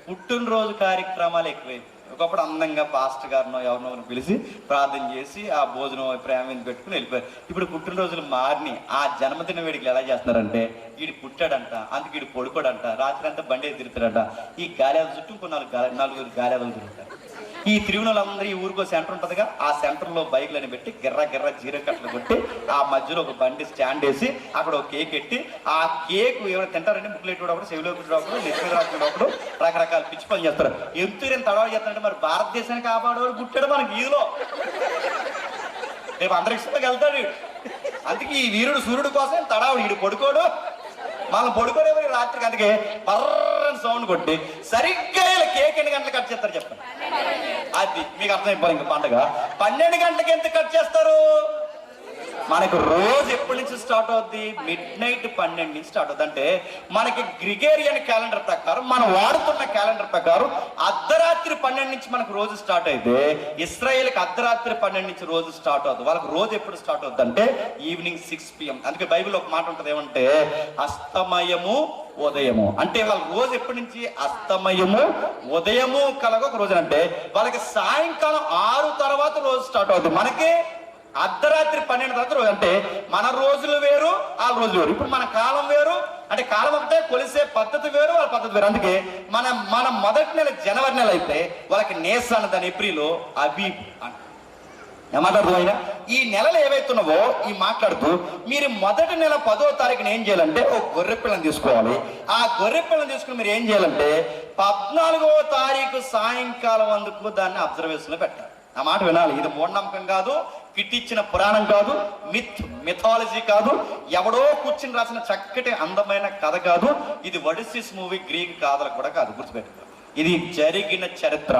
పుట్టినరోజు కార్యక్రమాలు ఎక్కువైంది. ఒకప్పుడు అందంగా పాస్టర్ గారినో ఎవరినో పిలిచి ప్రార్థన చేసి ఆ భోజనం ప్రేమ పెట్టుకుని వెళ్ళిపోయారు. ఇప్పుడు పుట్టినరోజులు మారిని. ఆ జన్మదిన వేడికలు ఎలా చేస్తున్నారంటే, వీడు పుట్టాడంట, అందుకు వీడు పొడుకోడంట, రాత్రి అంతా బండి తిరుగుతాడంట, ఈ గాలియాల చుట్టూ ఇంకో నలుగురు గాలియాలు తిరుగుతారు. ఈ తిరుగునలందరూ ఈ ఊరికో సెంటర్ ఉంటుందిగా, ఆ సెంటర్ లో బైక్లని పెట్టి గిర్ర జీరో కట్టలు కొట్టి ఆ మధ్యలో ఒక బండి స్టాండ్ వేసి అక్కడ ఒక కేక్ ఎట్టి, ఆ కేక్ ఎవరైనా తింటారంటే ముక్కులు ఎట్టుకోవడం, చెవిలో పెట్టుకోవడం, నెత్తి రాసుకోవడం, రకరకాల పిచ్చి పనులు చేస్తారు. ఎంత తడవాడు చేస్తారంటే మరి భారతదేశానికి కాపాడేవాడు పుట్టాడు మనకి ఈదులో, రేపు అంతరిక్షంలోకి వెళ్తాడు. అందుకే ఈ వీరుడు సూర్యుడు కోసం తడావుడు, వీడు పడుకోడు, మనం పడుకోడే రాత్రికి. అందుకే బర్రని సౌండ్ కొట్టి సరిగ్గా కేక్ ఎన్ని గంటలు కట్ చేస్తారు చెప్పండి? అది మీకు అర్థమైపోయింది. ఇంకా పండుగ 12 గంటలకి ఎంత కట్ చేస్తారు? మనకు రోజు ఎప్పటి నుంచి స్టార్ట్ అవుద్ది? మిడ్-నైట్ 12 నుంచి స్టార్ట్ అవుద్ది. అంటే మనకి గ్రిగేరియన్ క్యాలెండర్ ప్రకారం, మనం వాడుతున్న క్యాలెండర్ ప్రకారం అర్ధరాత్రి 12 నుంచి మనకు రోజు స్టార్ట్ అయితే, ఇశ్రాయేల్కి అర్ధరాత్రి 12 నుంచి రోజు స్టార్ట్ అవుతుంది. వాళ్ళకి రోజు ఎప్పుడు స్టార్ట్ అవుద్ది అంటే ఈవినింగ్ 6 PM. అందుకే బైబిల్ ఒక మాట ఉంటుంది, ఏమంటే అస్తమయము ఉదయము. అంటే వాళ్ళ రోజు ఎప్పటి నుంచి? అస్తమయము ఉదయము కలగ ఒక రోజు. అంటే వాళ్ళకి సాయంకాలం 6 తర్వాత రోజు స్టార్ట్ అవుతుంది. మనకి అర్ధరాత్రి 12 తర్వాత రోజు. అంటే మన రోజులు వేరు, వాళ్ళ రోజులు వేరు. ఇప్పుడు మన కాలం వేరు, అంటే కాలం ఒకటే, కొలిసే పద్ధతి వేరు, వాళ్ళ పద్ధతి వేరు. అందుకే మన మొదటి నెల జనవరి నెల అయితే వాళ్ళకి నేసాన్, దాని ఏప్రిల్ అబీబ్ అంట. ఏమంటారు? ఈ నెలలు ఏవైతున్నావో ఈ మాట్లాడుతూ మీరు మొదటి నెల 10వ తారీఖున ఏం చేయాలంటే ఒక గొర్రె పిల్లని తీసుకోవాలి. ఆ గొర్రె పిల్లని తీసుకుని మీరు ఏం చేయాలంటే 14వ తారీఖు సాయంకాలం అందుకు దాన్ని అబ్జర్వేషన్ లో పెట్టాలి. ఆ మాట వినాలి. ఇది మూఢనమ్మకం కాదు, కిట్టిచ్చిన పురాణం కాదు, మిథాలజీ కాదు, ఎవడో కూర్చుని రాసిన చక్కటి అందమైన కథ కాదు. ఇది ఒడిస్సీస్ మూవీ, గ్రీక్ కథలు కూడా కాదు, గుర్తుపెట్టుకో. ఇది జరిగిన చరిత్ర,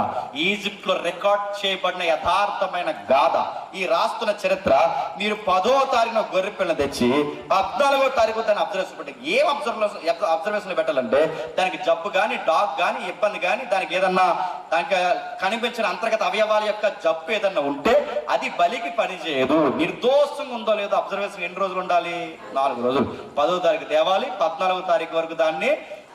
ఈజిప్ట్ లో రికార్డ్ చేయబడిన యథార్థమైన గాథ. ఈ రాస్తున్న చరిత్ర మీరు 10వ తారీఖున గొర్రె పిల్లని తెచ్చి 14వ తారీఖు దాన్ని అబ్జర్వేషన్ పెట్టి, ఏం అబ్జర్వేషన్ పెట్టాలంటే దానికి జబ్బు కానీ, డాగ్ కానీ, ఇబ్బంది కానీ, దానికి ఏదన్నా దానికి కనిపించిన అంతర్గత అవయవాల యొక్క జబ్బు ఏదన్నా ఉంటే అది బలికి పనిచేయదు. నిర్దోషంగా ఉందో లేదో అబ్జర్వేషన్ ఎన్ని రోజులు ఉండాలి? 4 రోజులు. 10వ తారీఖు తేవాలి, 14వ తారీఖు వరకు దాన్ని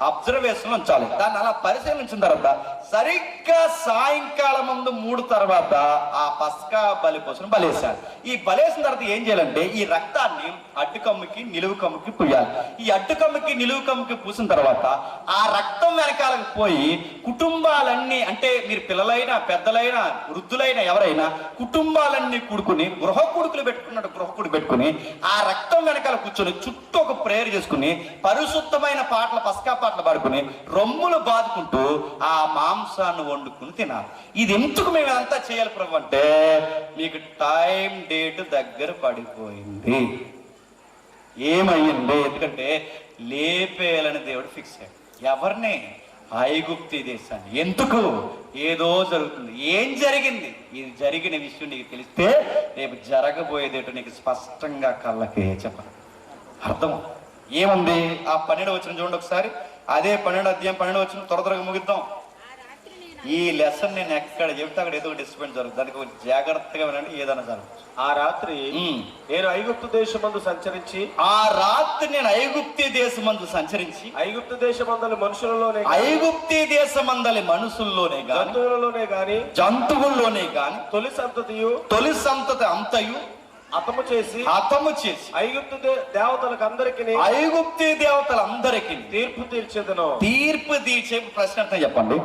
అబ్జర్వేషన్ ఉంచాలి. దాన్ని అలా పరిశీలించిన తర్వాత సరిగ్గా సాయంకాలం ముందు 3 తర్వాత ఆ పస్కా బలి కోసం బలేశారు. ఈ బలేసిన తర్వాత ఏం చేయాలంటే ఈ రక్తాన్ని అడ్డుకమ్ముకి నిలువు కమ్ముకి పూయాలి. ఈ అడ్డుకమ్ముకి నిలువు కమ్ముకి పూసిన తర్వాత ఆ రక్తం వెనకాలకు పోయి కుటుంబాలన్నీ, అంటే మీరు పిల్లలైనా పెద్దలైనా వృద్ధులైనా ఎవరైనా కుటుంబాలన్నీ కూడుకుని గృహ కొడుకులు పెట్టుకున్నట్టు గృహ కొడుకు పెట్టుకుని ఆ రక్తం వెనకాల కూర్చొని చుట్టూ ఒక ప్రేయర్ చేసుకుని పరిశుద్ధమైన పాటలు, పస్కా పాటలు పాడుకుని రొమ్ములు బాదుకుంటూ ఆ మాంసాన్ని వండుకుని తినాలి. ఇది ఎందుకు మేము అంతా చేయాలి ప్రభు అంటే, మీకు టైం డేట్ దగ్గర పడిపోయింది. ఏమయ్యింది? ఎందుకంటే లేపేయాలని దేవుడు ఫిక్స్ అయ్యాడు. ఎవరిని? ఐగుప్తు దేశాన్ని. ఎందుకు? ఏదో జరుగుతుంది. ఏం జరిగింది? ఇది జరిగిన విషయం నీకు తెలిస్తే రేపు జరగబోయేదేటో నీకు స్పష్టంగా కళ్ళకే చెప్పాలి, అర్థం ఏముంది. ఆ 12 వచనం చూడండి ఒకసారి. అదే 12 అధ్యాయం 12 వచనం త్వరగా ముగిద్దాం. ఈ లెసన్ నేను ఎక్కడ చెప్తే అక్కడ ఏదో డిస్టర్బెన్స్ జరుగుతుంది. దానికి కొంచెం జాగ్రత్తగా వినండి. ఏదైనా జరగచ్చు. ఆ రాత్రి నేను ఐగుప్తు దేశమందు సంచరించి, ఆ రాత్రి నేను ఐగుప్తి దేశమందు సంచరించి, ఐగుప్తు దేశమందలి మనుషులలోనే, ఐగుప్తి దేశమందలి మనుషుల్లోనే గాని, జంతువుల్లోనే గాని తొలి సంతతి అంతయు హతము చేసి ఐగుప్తు దేవతలందరికీ తీర్పు తీర్చే ప్రశ్న చెప్పండి.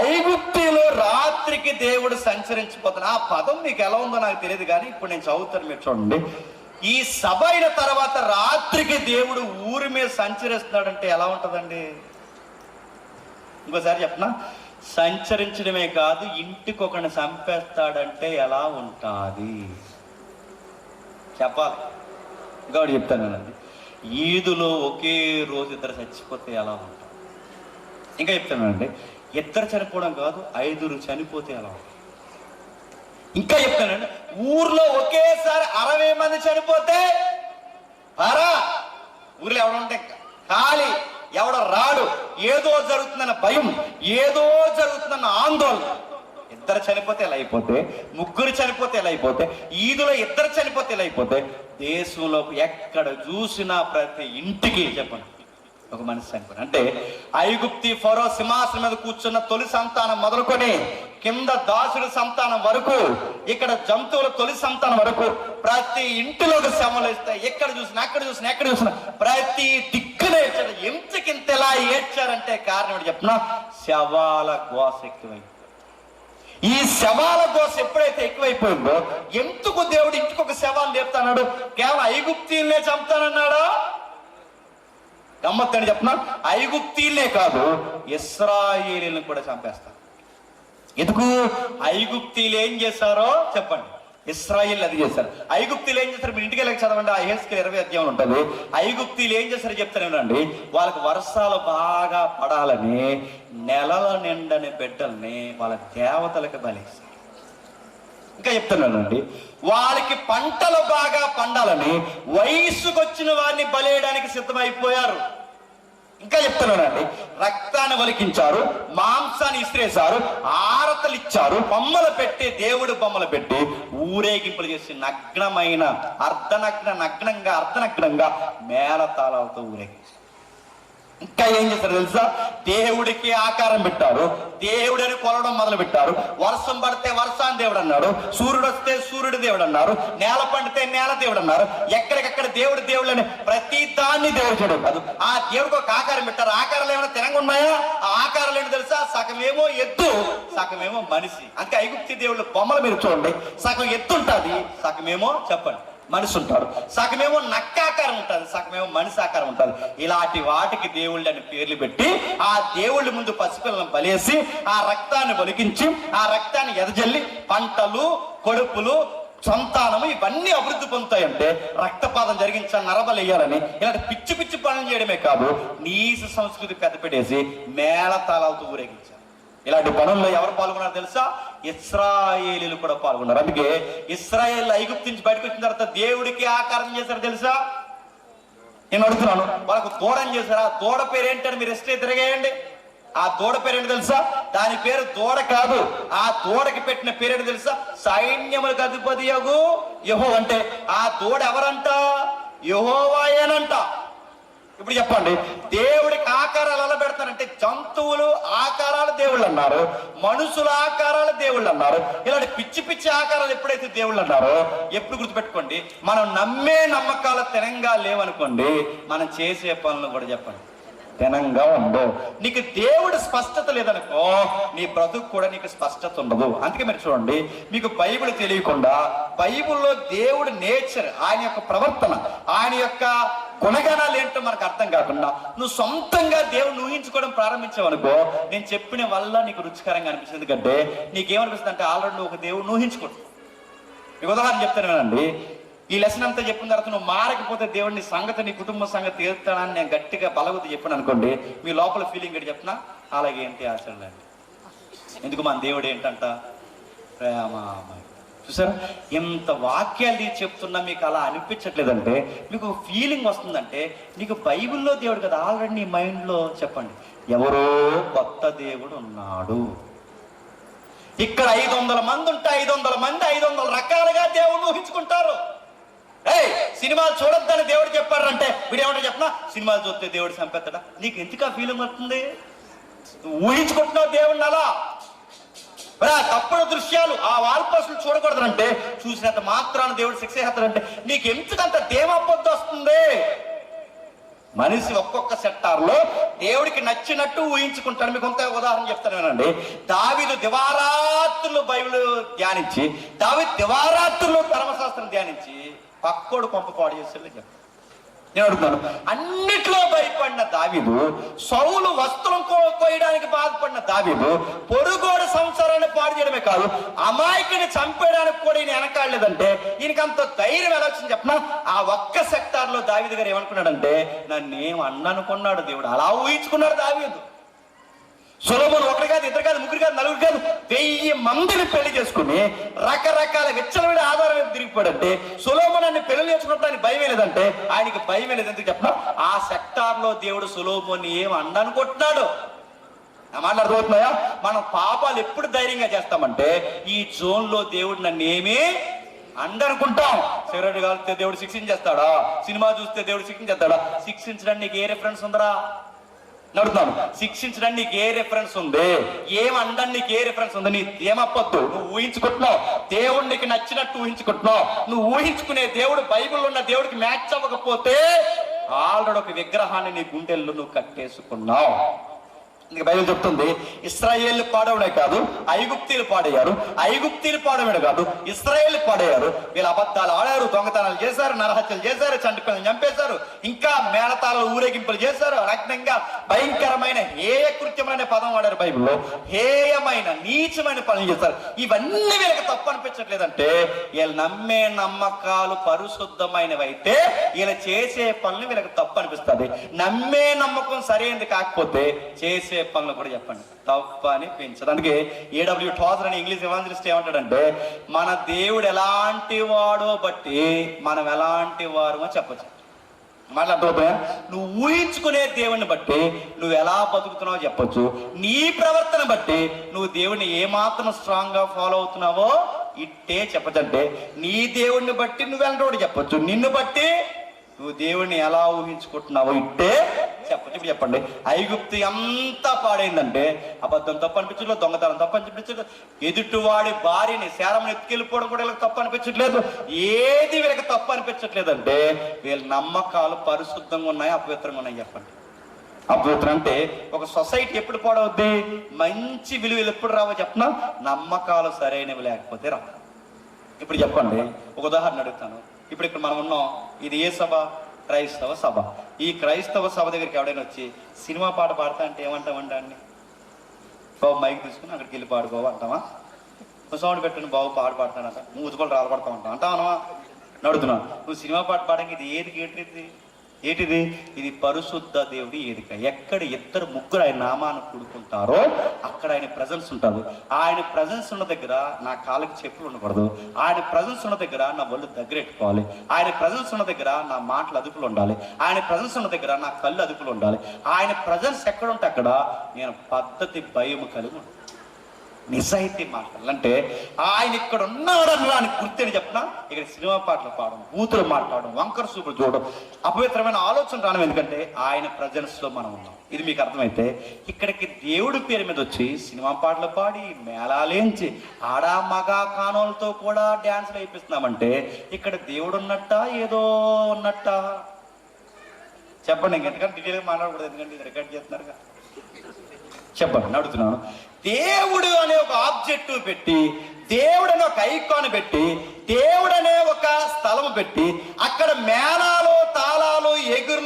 ఐగుప్తిలో రాత్రికి దేవుడు సంచరించిపోతున్నా. ఆ పదం మీకు ఎలా ఉందో నాకు తెలియదు, కానీ ఇప్పుడు నేను చదువుతాను, మీరు చూడండి. ఈ సభ అయిన తర్వాత రాత్రికి దేవుడు ఊరి మీద సంచరిస్తున్నాడంటే ఎలా ఉంటదండి? ఇంకోసారి చెప్పనా? సంచరించడమే కాదు, ఇంటికి ఒకరిని చంపేస్తాడంటే ఎలా ఉంటుంది చెప్పాలి. ఇంకోటి చెప్తానండి. ఈదులో ఒకే రోజు ఇద్దరు చచ్చిపోతే ఎలా ఉంటుంది? ఇంకా చెప్తానండి. ఇద్దరు చనిపోవడం కాదు, 5 చనిపోతే ఎలా ఉంటుంది? ఇంకా చెప్తానండి. ఊర్లో ఒకేసారి 60 మంది చనిపోతే ఊర్లో ఎవడంటే ఖాళీ, ఎవడ రాడు, ఏదో జరుగుతుందన్న భయం, ఏదో జరుగుతుందన్న ఆందోళన. 2 చనిపోతే ఎలా అయిపోతే, 3 చనిపోతే ఎలా అయిపోతే, ఈదులో 2 చనిపోతే ఎలా అయిపోతే, దేశంలో ఎక్కడ చూసినా ప్రతి ఇంటికి చెప్పండి ఒక మనిషి చనిపోయి. అంటే ఐగుప్తి ఫరో సింహాసనం మీద కూర్చున్న తొలి సంతానం మొదలుకొని కింద దాసుడి సంతానం వరకు, ఇక్కడ జంతువుల తొలి సంతానం వరకు ప్రతి ఇంటిలోకి శవలు ఇస్తాయి. ఎక్కడ చూసినా ఎక్కడ చూసినా ప్రతి దిక్కున ఏడ్చారు. ఎంతకింత ఎలా ఏడ్చారంటే కారణం ఏంటి చెప్పిన? శవాల గోస ఎక్కువైంది. ఈ శవాల గోస ఎప్పుడైతే ఎక్కువైపోయిందో, ఎందుకు దేవుడు ఇంటికి ఒక శవాన్ని లేపుతాడు? కేవలం ఐగుప్తీలనే చంపుతానన్నాడా? గమ్మత్తని చెప్పిన, ఐగుప్తీలనే కాదు, ఇశ్రాయేలీలను కూడా చంపేస్తారు. ఎందుకు? ఐగుప్తీలు ఏం చేశారో చెప్పండి, ఇశ్రాయేల్ అది చేశారు. ఐగుప్తీలు ఏం చేస్తారు? మీరు ఇంటికి వెళ్ళి చదవండి. యెహెజ్కేలు 20 అధ్యాయం ఉంటుంది. ఐగుప్తీలు ఏం చేశారో చెప్తానేనండి. వాళ్ళకి వర్షాలు బాగా పడాలని నెలల నిండని బిడ్డల్ని వాళ్ళ దేవతలకు బలిస్తారు. ఇంకా చెప్తున్నానండి, వాళ్ళకి పంటలు బాగా పండాలని వయసుకొచ్చిన వారిని బలేయడానికి సిద్ధమైపోయారు. ఇంకా చెప్తున్నానండి, రక్తాన్ని వలికించారు, మాంసాన్ని ఇసిరేశారు, ఆరతలు ఇచ్చారు, బొమ్మలు పెట్టి, దేవుడు బొమ్మలు పెట్టి ఊరేగింపులు చేసి నగ్నమైన అర్ధనగ్నంగా మేళతాళాలతో ఊరేగించారు. ఇంకా ఏం చేశారు తెలుసా? దేవుడికి ఆకారం పెట్టారు, దేవుడిని కొలవడం మొదలు పెట్టారు. వర్షం పడితే వర్షాన్ని దేవుడు అన్నాడు, సూర్యుడు వస్తే సూర్యుడు దేవుడు అన్నారు, నేల పండితే నేల దేవుడు అన్నారు. ఎక్కడికక్కడ దేవుడు అని ప్రతి దాన్ని దేవుడు చేయడం కాదు, ఆ దేవుడికి ఒక ఆకారం పెట్టారు. ఆకారాలు ఏమైనా తిరంగా ఉన్నాయా? ఆ ఆకారాలు ఏంటి తెలుసా? సగమేమో ఎద్దు, సగమేమో మనిషి. అంటే ఐగుప్తి దేవుళ్ళ బొమ్మలు మీరు చూడండి, సగం ఎద్దు ఉంటుంది, సగమేమో చెప్పండి మనిషి ఉంటాడు, సగమేమో నక్క ఆకారం ఉంటుంది, సగమేమో మనిషి ఆకారం ఉంటుంది. ఇలాంటి వాటికి దేవుళ్ళు అని పేర్లు పెట్టి ఆ దేవుళ్ళ ముందు పసిపిల్లలను బలేసి ఆ రక్తాన్ని ఒలికించి ఆ రక్తాన్ని ఎదజల్లి పంటలు, కొడుపులు, సంతానము ఇవన్నీ అభివృద్ధి పొందుతాయంటే రక్తపాతం జరిగించాలని, నరబలి వేయాలని ఇలాంటి పిచ్చి పనులు చేయడమే కాదు, నీచ సంస్కృతి పెద్దపెట్టేసి మేళతాళాలతో ఊరేగించారు. ఇలాంటి పనుల్లో ఎవరు పాల్గొన్నారు తెలుసా? ఇశ్రాయేలీలు కూడా పాల్గొన్నారు. అందుకే ఇశ్రాయేల్ ఐగుప్తు నుంచి బయటకు వచ్చిన తర్వాత దేవుడికి ఆకారం చేశారు తెలుసా? నేను అడుగుతున్నాను, వాళ్ళకు దూడం చేశారు. ఆ దూడ పేరు ఏంటని మీరు ఎస్టే తిరగేయండి. ఆ దూడ పేరేంటి తెలుసా? దాని పేరు దూడ కాదు, ఆ దూడకి పెట్టిన పేరేంటి తెలుసా? సైన్యములకు అధిపతియగు యెహోవా. అంటే ఆ దూడ ఎవరంట? యెహోవాయేనంట. ఇప్పుడు చెప్పండి, దేవుడికి ఆకారాలు ఎలా పెడతారంటే, జంతువులు ఆకారాలు దేవుళ్ళు అన్నారు, మనుషుల ఆకారాలు దేవుళ్ళు అన్నారు. ఇలాంటి పిచ్చి ఆకారాలు ఎప్పుడైతే దేవుళ్ళు అన్నారో, ఎప్పుడు గుర్తుపెట్టుకోండి, మనం నమ్మే నమ్మకాలు తినంగా లేవనుకోండి, మనం చేసే పనులు కూడా చెప్పండి తినంగా ఉండవు. నీకు దేవుడు స్పష్టత లేదనుకో, నీ బ్రతుకు కూడా నీకు స్పష్టత ఉండదు. అందుకే మీరు చూడండి, మీకు బైబిల్ తెలియకుండా బైబిల్లో దేవుడి నేచర్, ఆయన యొక్క ప్రవర్తన, ఆయన యొక్క గుణగణాలు ఏంటో మనకు అర్థం కాకుండా నువ్వు సొంతంగా దేవుడిని ఊహించుకోవడం ప్రారంభించావనుకో, నేను చెప్పిన వల్ల నీకు రుచికరంగా అనిపిస్తుంది. ఎందుకంటే నీకేమనిపిస్తుంది అంటే ఆల్రెడీ నువ్వు ఒక దేవుడిని ఊహించుకుంటావు. మీకు ఉదాహరణ చెప్తానండి, ఈ లెసన్ అంతా చెప్పిన తర్వాత నువ్వు మారకపోతే దేవుడిని సంగతి, నీ కుటుంబ సంగతి తీరుతానని నేను గట్టిగా బలగొద్దు చెప్పాను అనుకోండి, మీ లోపల ఫీలింగ్ ఏంటి చెప్పినా అలాగే ఏంటి ఆచరణండి. ఎందుకు మన దేవుడు ఏంటంట ప్రేమ. చూసారా, ఎంత వాక్యాలు తీసి చెప్తున్నా మీకు అలా అనిపించట్లేదంటే, మీకు ఫీలింగ్ వస్తుందంటే నీకు బైబిల్లో దేవుడు కదా ఆల్రెడీ నీ మైండ్లో. చెప్పండి, ఎవరో కొత్త దేవుడు ఉన్నాడు. ఇక్కడ 500 మంది ఉంటే 500 మంది 500 రకాలుగా దేవుడు ఊహించుకుంటారు. సినిమాలు చూడొద్దని దేవుడు చెప్పారంటే వీడు ఏమంటే చెప్పినా సినిమాలు చూస్తే దేవుడు చంపేస్తాడా? నీకు ఎందుకు ఆ ఫీలింగ్ వస్తుంది? ఊహించుకుంటున్నావు దేవుడిని అలా. తప్పుడు దృశ్యాలు, ఆ వాల్ పోస్టులు చూడకూడదంటే చూసినంత మాత్రాన దేవుడు శిక్ష చేస్తాడంటే నీకు ఎందుకంత దేవపొద్దు వస్తుంది? మనిషి ఒక్కొక్క సెక్టార్లో దేవుడికి నచ్చినట్టు ఊహించుకుంటాడు. మీకు కొంత ఉదాహరణ చెప్తాను వినండి. దావీదు దివారాత్రులు బైబిల్ ధ్యానించి, దావీదు దివారాత్రులు ధర్మశాస్త్రం ధ్యానించి పక్కోడు కొంప పాడు చేస్తాడు చెప్తాను. నేను అడుగుతాను, అన్నిట్లో భయపడిన దావీదు, సౌలు వస్త్రం కోయడానికి బాధపడిన దావీదు, పొరుగోడు సంసారాన్ని పాడు చేయడమే కాదు అమాయకుని చంపేయడానికి కూడా ఈయన వెనకాడలేదంటే ఈయనకంత ధైర్యం ఎలా వచ్చింది చెప్పిన? ఆ ఒక్క సెక్టార్ లో దావీదు గారు ఏమనుకున్నాడంటే నన్నేం అన్ననుకున్నాడు దేవుడు. అలా ఊహించుకున్నాడు దావీదు. సొలొమోను ఒకటి కాదు, ఇద్దరు కాదు, ముగ్గురు కాదు, నలుగురు కాదు, 1000 మందిని పెళ్లి చేసుకుని రకరకాల విచ్చలవిడి ఆధారం తిరిగిపోయాడంటే సొలొమోను పెళ్లి చేసుకున్నప్పుడు ఆయన భయం లేదంటే ఆయనకి భయం లేదు. ఎందుకు చెప్పిన? ఆ సెక్టార్ లో దేవుడు సొలొమోను ఏం అన్ననుకుంటున్నాడు. నా మాటలు అర్థమవుతున్నాయా? మనం పాపాలు ఎప్పుడు ధైర్యంగా చేస్తామంటే ఈ జోన్ లో దేవుడు నన్ను ఏమీ అందనుకుంటాం. సిగరెట్ కాలితే దేవుడు శిక్షించేస్తాడా? సినిమా చూస్తే దేవుడు శిక్షించేస్తాడా? శిక్షించడానికి నీకు ఏ రిఫరెన్స్ ఉందరా? నడుతాను. శిక్షించడానికి నీకు ఏ రిఫరెన్స్ ఉంది? ఏమండని నీకు ఏ రిఫరెన్స్ ఉంది? నీ ఏమప్పొద్దు, నువ్వు ఊహించుకుంటున్నావు. దేవుడికి నచ్చినట్టు ఊహించుకుంటున్నావు. నువ్వు ఊహించుకునే దేవుడు బైబిల్లో ఉన్న దేవుడికి మ్యాచ్ అవ్వకపోతే ఆల్రెడీ ఒక విగ్రహాన్ని నీ గుండెల్లో నువ్వు కట్టేసుకున్నావు. ఇంకా బైబిల్ చెప్తుంది, ఇశ్రాయేలు పాడవడే కాదు ఐగుప్తీలు పాడయ్యారు, ఐగుప్తీలు పాడవడే కాదు ఇశ్రాయేలు పాడయ్యారు. వీళ్ళు అబద్ధాలు ఆడారు, దొంగతనాలు చేశారు, నరహత్యలు చేశారు, చంటి పిల్లలు చంపేశారు, ఇంకా మేళతాళాలు ఊరేగింపులు చేశారు, నగ్నంగా భయంకరమైన హేయ కృత్యమైన పదం వాడారు బైబిల్లో. హేయమైన నీచమైన పనులు చేశారు. ఇవన్నీ వీళ్ళకి తప్పు అనిపించట్లేదంటే వీళ్ళు నమ్మే నమ్మకాలు పరిశుద్ధమైనవి అయితే వీళ్ళు చేసే పనులు వీళ్ళకి తప్పు అనిపిస్తుంది. నమ్మే నమ్మకం సరైనది కాకపోతే చేసే పనులు కూడా చెప్పండి తప్పు అని పెంచడానికి A.W. టాజర్ అని ఇంగ్లీష్ ఎవాంజలిస్ట్ ఏమంటాడంటే మన దేవుడు ఎలాంటి వాడో బట్టి మనం ఎలాంటి వారు అని చెప్పచ్చు. మళ్ళీ అర్థమవుతాయా? నువ్వు ఊహించుకునే దేవుడిని బట్టి నువ్వు ఎలా బతుకుతున్నావో చెప్పొచ్చు. నీ ప్రవర్తన బట్టి నువ్వు దేవుడిని ఏమాత్రం స్ట్రాంగ్ గా ఫాలో అవుతున్నావో ఇట్టే చెప్పచ్చంటే నీ దేవుడిని బట్టి నువ్వు ఎలాంటి చెప్పొచ్చు, నిన్ను బట్టి నువ్వు దేవుడిని ఎలా ఊహించుకుంటున్నావో ఇట్టే చెప్పచ్చు. ఇప్పుడు చెప్పండి, ఐగుప్తు ఎంత పాడైందంటే అబద్ధం తప్పు అనిపించట్లేదు, దొంగతనం తప్పు అనిపించట్లేదు, ఎదుటివాడి భార్యని శారముని ఎత్తుకెళ్ళిపోవడం కూడా వీళ్ళకి తప్పు అనిపించట్లేదు. ఏది వీళ్ళకి తప్పు అనిపించట్లేదంటే వీళ్ళ నమ్మకాలు పరిశుద్ధంగా ఉన్నాయి, అపవిత్రంగా ఉన్నాయి. చెప్పండి, అపవిత్రం అంటే ఒక సొసైటీ ఎప్పుడు పాడవుద్ది? మంచి విలువలు ఎప్పుడు రావో చెప్పినా నమ్మకాలు సరైనవి లేకపోతే రా. ఇప్పుడు చెప్పండి, ఒక ఉదాహరణ అడుగుతాను. ఇప్పుడు ఇక్కడ మనం ఉన్నాం, ఇది ఏ సభ? క్రైస్తవ సభ. ఈ క్రైస్తవ సభ దగ్గరికి ఎవడైనా వచ్చి సినిమా పాట పాడతా అంటే ఏమంటామండి? అన్ని బాబు మైక్ తీసుకుని అక్కడికి వెళ్ళి పాడుకోవా అంటావా? సౌండ్ పెట్టండి బాబు పాడు పాడతానంట, మూతుకోలు రాలపడతా ఉంటావు అంటావా? నడుతున్నావు. నువ్వు సినిమా పాట పాడడానికి ఇది ఏది ఏంటిది? ఇది పరిశుద్ధ దేవుడి ఏదిక. ఎక్కడ 2-3 ఆయన నామాన్ని కూడుకుంటారో అక్కడ ఆయన ప్రజెన్స్ ఉంటుంది. ఆయన ప్రజెన్స్ ఉన్న దగ్గర నా కాళ్ళకి చెప్పులు ఉండకూడదు, ఆయన ప్రజెన్స్ ఉన్న దగ్గర నా ఒళ్ళు దగ్గర పెట్టుకోవాలి, ఆయన ప్రజెన్స్ ఉన్న దగ్గర నా మాటలు అదుపులు ఉండాలి, ఆయన ప్రజెన్స్ ఉన్న దగ్గర నా కళ్ళు అదుపులు ఉండాలి. ఆయన ప్రజెన్స్ ఎక్కడ ఉంటే అక్కడ నేను పద్ధతి భయం కలిగి ఉంటాను, నిజాయితీ మాట్లాడాలంటే ఆయన ఇక్కడ ఉన్నాడని అని గుర్తని చెప్పినా ఇక్కడ సినిమా పాటలు పాడడం, బూతులు మాట్లాడడం, వంకర సూపులు చూడడం, అపవిత్రమైన ఆలోచన రావడం. ఎందుకంటే ఆయన ప్రజెన్స్ లో మనం ఉన్నాం. ఇది మీకు అర్థమైతే ఇక్కడికి దేవుడి పేరు మీద వచ్చి సినిమా పాటలు పాడి మేళాలేంచి ఆడా మగా కానోలతో కూడా డ్యాన్స్లు వేయిస్తున్నామంటే ఇక్కడ దేవుడు ఉన్నట్ట ఏదో ఉన్నట్ట? చెప్పండి, ఇంకెందుకంటే డీటెయిల్గా మాట్లాడకూడదు, ఎందుకంటే ఇది రికార్డ్ చేస్తున్నారుగా. చెప్పండి, అడుగుతున్నాను. దేవుడు అనే ఒక ఆబ్జెక్టివ్ పెట్టి, దేవుడు అనే ఒక ఐకాన్ పెట్టి, దేవుడు అనే ఒక స్థలం పెట్టి అక్కడ మేళాలు తాళాలు ఎగురు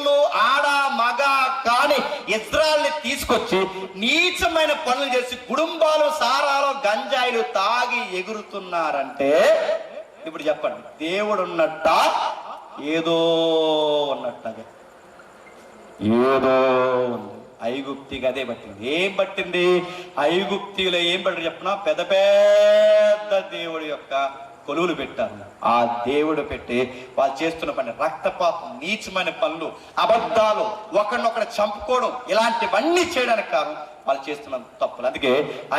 ఇజ్రాయల్ని తీసుకొచ్చి నీచమైన పనులు చేసి కుటుంబాలు సారాలు గంజాయిలు తాగి ఎగురుతున్నారంటే ఇప్పుడు చెప్పండి, దేవుడు ఉన్నట్ట ఏదో ఉన్నట్టు? అదే ఏదో ఉంది. ఐగుప్తికి అదే పట్టింది. ఏం పట్టింది? ఐగుప్తిలో ఏం పట్టింది చెప్పినా, పెద్ద పెద్ద దేవుడి యొక్క కొలువులు పెట్టారు. ఆ దేవుడు పెట్టి వాళ్ళు చేస్తున్న పని రక్తపాతం, నీచమైన పనులు, అబద్ధాలు, ఒకరినొకరు చంపుకోవడం, ఇలాంటివన్నీ చేయడానికి కారణం వాళ్ళు చేస్తున్న తప్పులు. అందుకే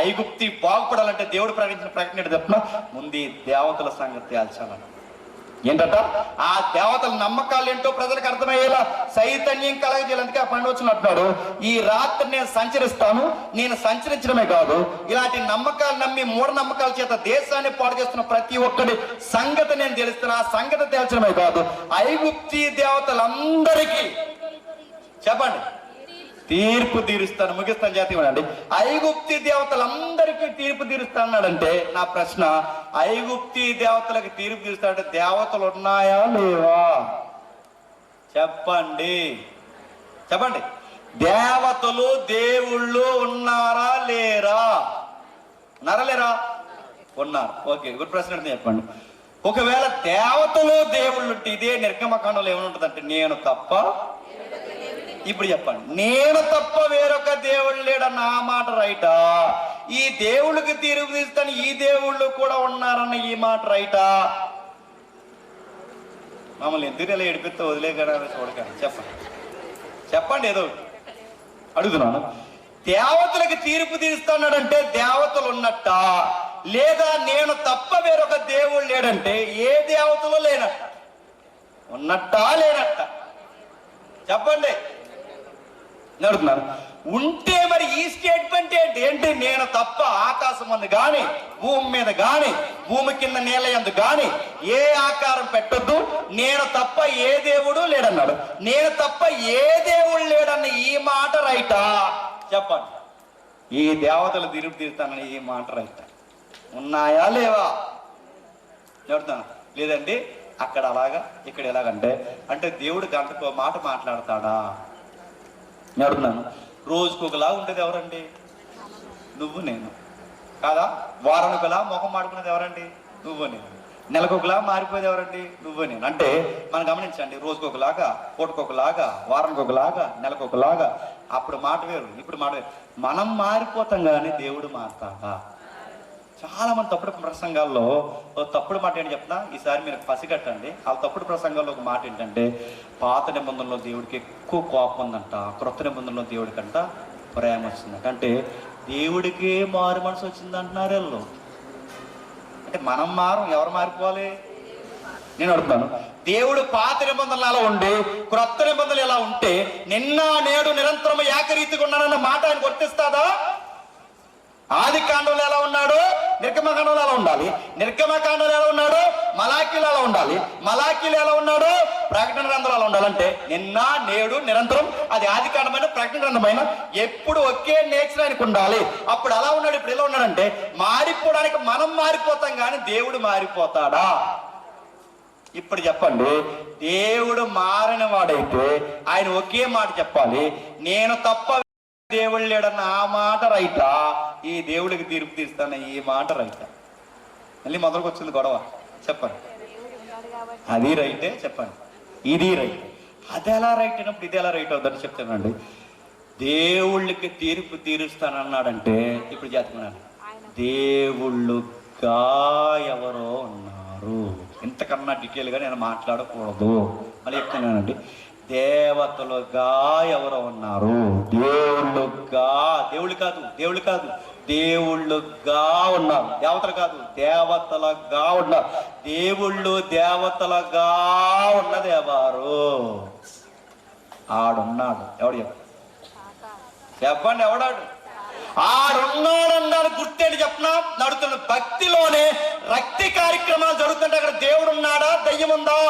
ఐగుప్తి బాగుపడాలంటే దేవుడు ప్రకటించిన ప్రకటన ఏంటి చెప్పిన, ముందు దేవతల సంగతి తేల్చాలని. ఏంటంట? ఆ దేవతల నమ్మకాలు ఏంటో ప్రజలకు అర్థమయ్యేలా చైతన్యం కలగజేయాలి. అందుకే ఆ పండు వచ్చిన అంటున్నాడు, ఈ రాత్రి నేను సంచరిస్తాను. నేను సంచరించడమే కాదు, ఇలాంటి నమ్మకాలు నమ్మి మూఢ నమ్మకాల చేత దేశాన్ని పాడు చేస్తున్న ప్రతి ఒక్కరి సంగతి నేను తెలుస్తున్నా. ఆ సంగతి తేల్చడమే కాదు, ఐగుప్తి దేవతలందరికీ చెప్పండి తీర్పు తీరుస్తాను. ముగిస్తాను జాతీయం అండి. ఐగుప్తి దేవతలందరికీ తీర్పు తీరుస్తానంటే నా ప్రశ్న, ఐగుప్తి దేవతలకు తీర్పు తీరుస్తాడంటే దేవతలు ఉన్నాయా లేవా? చెప్పండి, చెప్పండి. దేవతలు దేవుళ్ళు ఉన్నారా లేరా? ఉన్నారా లేరా? ఉన్నారు. ఓకే, గుడ్ ప్రశ్న అడిగితే చెప్పండి. ఒకవేళ దేవతలు దేవుళ్ళు ఉంటే ఇదే నిర్గమకాండంలో ఏమనుంటుందంటే, నేను తప్ప, ఇప్పుడు చెప్పండి, నేను తప్ప వేరొక దేవుడు లేడన్న ఆ మాట రైటా? ఈ దేవుళ్ళకి తీర్పు తీస్తాను ఈ దేవుళ్ళు కూడా ఉన్నారన్న ఈ మాట రైటా? మమ్మల్ని ఎందుకు ఇలా ఏడిపిస్తే వదిలేకడా చూడకండి. చెప్పండి, చెప్పండి. ఏదో అడుగుతున్నాను. దేవతలకు తీర్పు తీస్తున్నాడంటే దేవతలు ఉన్నట్ట, లేదా నేను తప్ప వేరొక దేవుడు లేడంటే ఏ దేవతలు లేనట్ట? ఉన్నట్టా లేనట్ట? చెప్పండి, నడుతున్నారు. ఉంటే మరి ఈ స్టేట్మెంట్ ఏంటి? నేను తప్ప ఆకాశం మీద గాని, భూమి మీద గాని, భూమి కింద నీళ్ళ యందు గాని ఏ ఆకారం పెట్టొద్దు, నేను తప్ప ఏ దేవుడు లేడన్నాడు. నేను తప్ప ఏ దేవుడు లేడన్న ఈ మాట రైటా? చెప్పండి. ఈ దేవతలు తీర్పు తీరుతానని ఈ మాట రైటా? ఉన్నాయా లేవా? చెప్తాను. లేదండి అక్కడ అలాగా ఇక్కడ ఎలాగంటే, అంటే దేవుడు గంటకు మాట మాట్లాడతాడా? నేను అడుగుతున్నాను. రోజుకు ఒకలా ఉండేది ఎవరండి? నువ్వు నేను కాదా? వారానికి ఒకలా ముఖం మాడుకునేది ఎవరండి? నువ్వు నేను. నెలకు ఒకలా మారిపోయేది ఎవరండి? నువ్వు నేను. అంటే మనం గమనించండి, రోజుకు ఒకలాగా, పూటకు ఒకలాగా, వారానికి ఒకలాగా, నెలకు ఒకలాగా. అప్పుడు మాట వేరు, ఇప్పుడు మాట వేరు. మనం మారిపోతాం కానీ దేవుడు మారుతాడా? చాలా మంది తప్పుడు ప్రసంగాల్లో తప్పుడు మాట ఏంటి చెప్తున్నా, ఈసారి మీరు పసిగట్టండి. ఆ తప్పుడు ప్రసంగాల్లో ఒక మాట ఏంటంటే, పాత నిబంధనలో దేవుడికి ఎక్కువ కోపం ఉందంట, క్రొత్త నిబంధనలో దేవుడికంట ప్రేమ వచ్చిందంట. అంటే దేవుడికే మారు మనసు వచ్చింది అంటున్నారు వీళ్ళు. అంటే మనం మారం, ఎవరు మారిపోవాలి? నేను అడుగుతాను. దేవుడు పాత నిబంధనలు అలా ఉండి క్రొత్త నిబంధనలు ఎలా ఉంటే నిన్న నేడు నిరంతరం ఏకరీతిగా ఉన్నానన్న మాట ఆయన వర్తిస్తాదా? ఆది కాండంలో ఎలా ఉన్నాడు, నిర్గమకాండంలో ఎలా ఉండాలి. నిర్గమకాండంలో ఎలా ఉన్నాడు, మలాకీలో ఎలా ఉండాలి. మలాకీలో ఎలా ఉన్నాడు, ప్రకటన గ్రంథంలో ఎలా ఉండాలంటే నిన్న నేడు నిరంతరం. అది ఆది కాండమైన ప్రకటన గ్రంథమైన ఎప్పుడు ఒకే నేచర్ ఆయనకు ఉండాలి. అప్పుడు అలా ఉన్నాడు, ఇప్పుడు ఎలా ఉన్నాడంటే మారిపోవడానికి మనం మారిపోతాం కానీ దేవుడు మారిపోతాడా? ఇప్పుడు చెప్పండి, దేవుడు మారిన వాడైతే ఆయన ఒకే మాట చెప్పాలి, నేను తప్ప దేవుడు లేడన్న ఆ మాట రైటా? ఈ దేవుడికి తీర్పు తీస్తాన ఈ మాట రైటా? మళ్ళీ మొదలుకు వచ్చింది గొడవ. చెప్పండి, అది రైటే, చెప్పండి ఇది రైట్. అది ఎలా రైట్ అయినప్పుడు ఇది ఎలా రైట్ అవుతుందని చెప్తానండి. దేవుళ్ళకి తీర్పు తీరుస్తానన్నాడంటే ఇప్పుడు చెప్తున్నాను, దేవుళ్ళుగా ఎవరో ఉన్నారు. ఇంతకన్నా డీటెయిల్గా నేను మాట్లాడకూడదు. మళ్ళీ చెప్తున్నానండి, దేవతలుగా ఎవరో ఉన్నారు. దేవుళ్ళుగా, దేవుళ్ళు కాదు, దేవుళ్ళు కాదు, దేవుళ్ళుగా ఉన్నారు. దేవతలు కాదు, దేవతలుగా ఉన్నారు. దేవుళ్ళు దేవతలుగా ఉన్నది ఎవరు? ఆడున్నాడు. ఎవడు చెప్పండి, ఎవడాడు? ఆడున్నాడన్నాడు. గుర్తేంటి చెప్పినా నడుతున్న భక్తిలోనే రక్తి కార్యక్రమాలు జరుగుతుంటే అక్కడ దేవుడు ఉన్నాడా, దయ్యం ఉందా?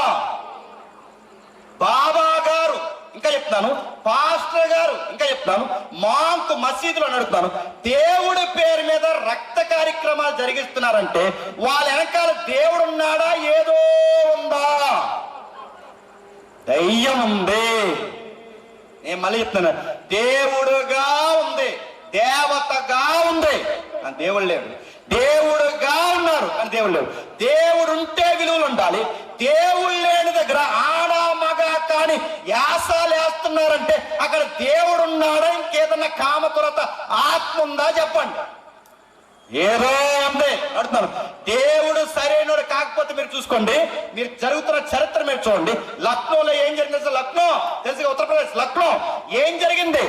బాబా గారు ఇంకా చెప్తాను, పాస్టర్ గారు ఇంకా చెప్తాను, మాంక్ మసీదులో నడుపుతాను, దేవుడి పేరు మీద రక్త కార్యక్రమాలు జరిగిస్తున్నారంటే వాళ్ళ వెనకాల దేవుడు ఉన్నాడా, ఏదో ఉందా? దయ్యం ఉంది. నేను మళ్ళీ చెప్తున్నాను, దేవుడుగా ఉంది, దేవతగా ఉంది అని దేవుడు లేడు. దేవుడుగా ఉన్నారు అని దేవుడు లేడు. దేవుడు ఉంటే విలువలు ఉండాలి. దేవుడు లేని దగ్గర ఆడ మగ కానీ యాసాలు వేస్తున్నారంటే అక్కడ దేవుడు ఉన్నాడా, ఇంకేదన్నా కామతురత ఆత్మ ఉందా చెప్పండి. ఏదో ఉంది అడుగుతాను. దేవుడు సరైనడు కాకపోతే మీరు చూసుకోండి, మీరు జరుగుతున్న చరిత్ర మీరు చూడండి. లక్నోలో ఏం జరిగింది? లక్నో తెలుసు, ఉత్తరప్రదేశ్ లక్నో ఏం జరిగింది?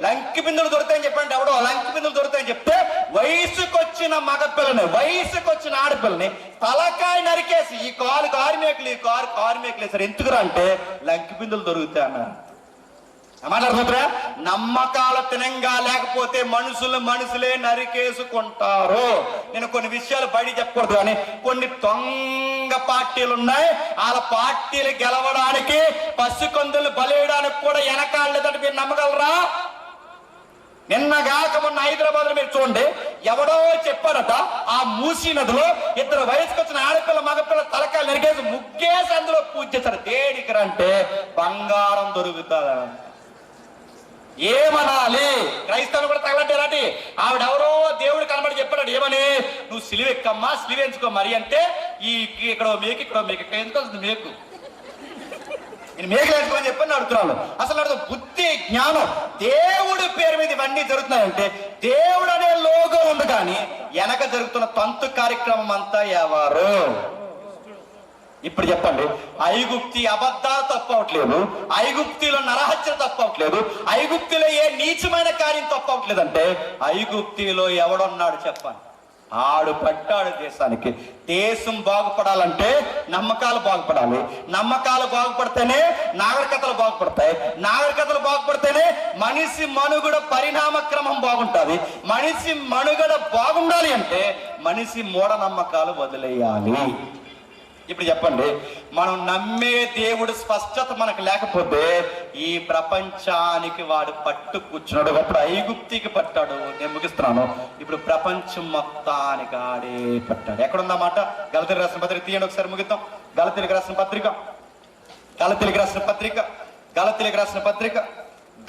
లంకి బిందులు దొరుకుతాయని చెప్పండి. ఎవడో లంకి బిందులు దొరుకుతాయని చెప్తే వయసుకొచ్చిన మగపిల్లని, వయసుకొచ్చిన ఆడపిల్లని తలకాయ నరికేసి ఈ కారు మేకలు, ఈ కారు మేకలు వేసారు. ఎందుకురా అంటే లంకి బిందులు దొరుకుతాయి అన్నారు. మాట్లాడుతుంటారా? నమ్మకాల తినంగా లేకపోతే మనుషులే నరికేసుకుంటారు. నేను కొన్ని విషయాలు బయట చెప్పకూడదు కానీ కొన్ని దొంగ పార్టీలు ఉన్నాయి. వాళ్ళ పార్టీలు గెలవడానికి పసికందులు బలేయడానికి కూడా వెనకాలేదంటే మీరు నమ్మగలరా? నిన్నగాక మొన్న హైదరాబాద్ లో మీరు చూడండి, ఎవడో చెప్పాడట ఆ మూసీ నదిలో ఇద్దరు వయసుకు వచ్చిన ఆడపిల్ల మగపిల్ల తలకాయలు నరికేసి ముగ్గేసి అందులో పూజ చేశారు. దేనికరంటే బంగారం దొరుకుతుందా. ఏమనాలి? క్రైస్తవులు కూడా తగలడ్డారటి. ఆవిడెవరో దేవుడు కనబడి చెప్పాడు, ఏమని? నువ్వు సిలువ ఎక్కమ్మా, సిలువ ఎంచుకో మరి అంటే ఈ ఇక్కడ మేకు, ఇక్కడ మేకు, ఇక్కడ ఎందుకు వస్తుంది మేకు? నేను మేకలు ఎంచుకోని చెప్పని అడుగుతున్నాను. అసలు బుద్ధి జ్ఞానం దేవుడి పేరు మీద ఇవన్నీ జరుగుతున్నాయంటే దేవుడు అనే లోగో ఉంది, కానీ వెనక జరుగుతున్న తంతు కార్యక్రమం అంతా ఎవరు? ఇప్పుడు చెప్పండి, ఐగుప్తి అబద్ధాలు తప్పవట్లేదు, ఐగుప్తిలో నరహత్య తప్పవట్లేదు, ఐగుప్తిలో ఏ నీచమైన కార్యం తప్పవట్లేదు అంటే ఐగుప్తిలో ఎవడున్నాడు చెప్పండి? ఆడు పట్టాడు దేశానికి. దేశం బాగుపడాలంటే నమ్మకాలు బాగుపడాలి, నమ్మకాలు బాగుపడితేనే నాగరికతలు బాగుపడతాయి, నాగరికతలు బాగుపడితేనే మనిషి మనుగడ పరిణామ క్రమం బాగుంటుంది. మనిషి మనుగడ బాగుండాలి అంటే మనిషి మూఢనమ్మకాలు వదిలేయాలి. ఇప్పుడు చెప్పండి, మనం నమ్మే దేవుడు స్పష్టత మనకు లేకపోతే ఈ ప్రపంచానికి వాడు పట్టు కూర్చున్నాడు. ఒకప్పుడు ఐగుప్తికి పట్టాడు, నేను ముగిస్తున్నాను. ఇప్పుడు ప్రపంచం మొత్తానికి ఆడే పట్టాడు. ఎక్కడుందన్నమాట? గలతీయులకు రాసిన పత్రిక తీయండి ఒకసారి, ముగిద్దాం. గలతీయులకు రాసిన పత్రిక, గలతీయులకు రాసిన పత్రిక, గలతీయులకు రాసిన పత్రిక,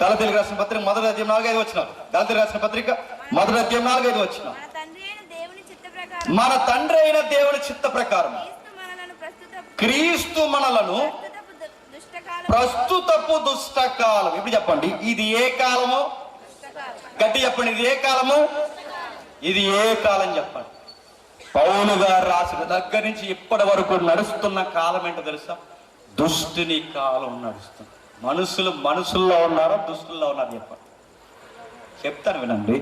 గలతీయులకు రాసిన పత్రిక మొదటి అధ్యాయం 4-5 వచ్చినాం. గలతీయులకు రాసిన పత్రిక మొదటి అధ్యాయం 4-5 వచ్చినాం. మన తండ్రి అయిన దేవుని చిత్త ప్రకారం క్రీస్తు మనలను ప్రస్తుతపు దుష్టకాలం. ఇప్పుడు చెప్పండి, ఇది ఏ కాలము? గట్టి చెప్పండి, ఇది ఏ కాలము? ఇది ఏ కాలం చెప్పండి. పౌలు గారు రాసిన దగ్గర నుంచి ఇప్పటి వరకు నడుస్తున్న కాలం ఏంటో తెలుసా? దుష్టుని కాలం నడుస్తుంది. మనుషుల్లో ఉన్నారో దుష్టుల్లో ఉన్నారు చెప్పండి. చెప్తాను వినండి.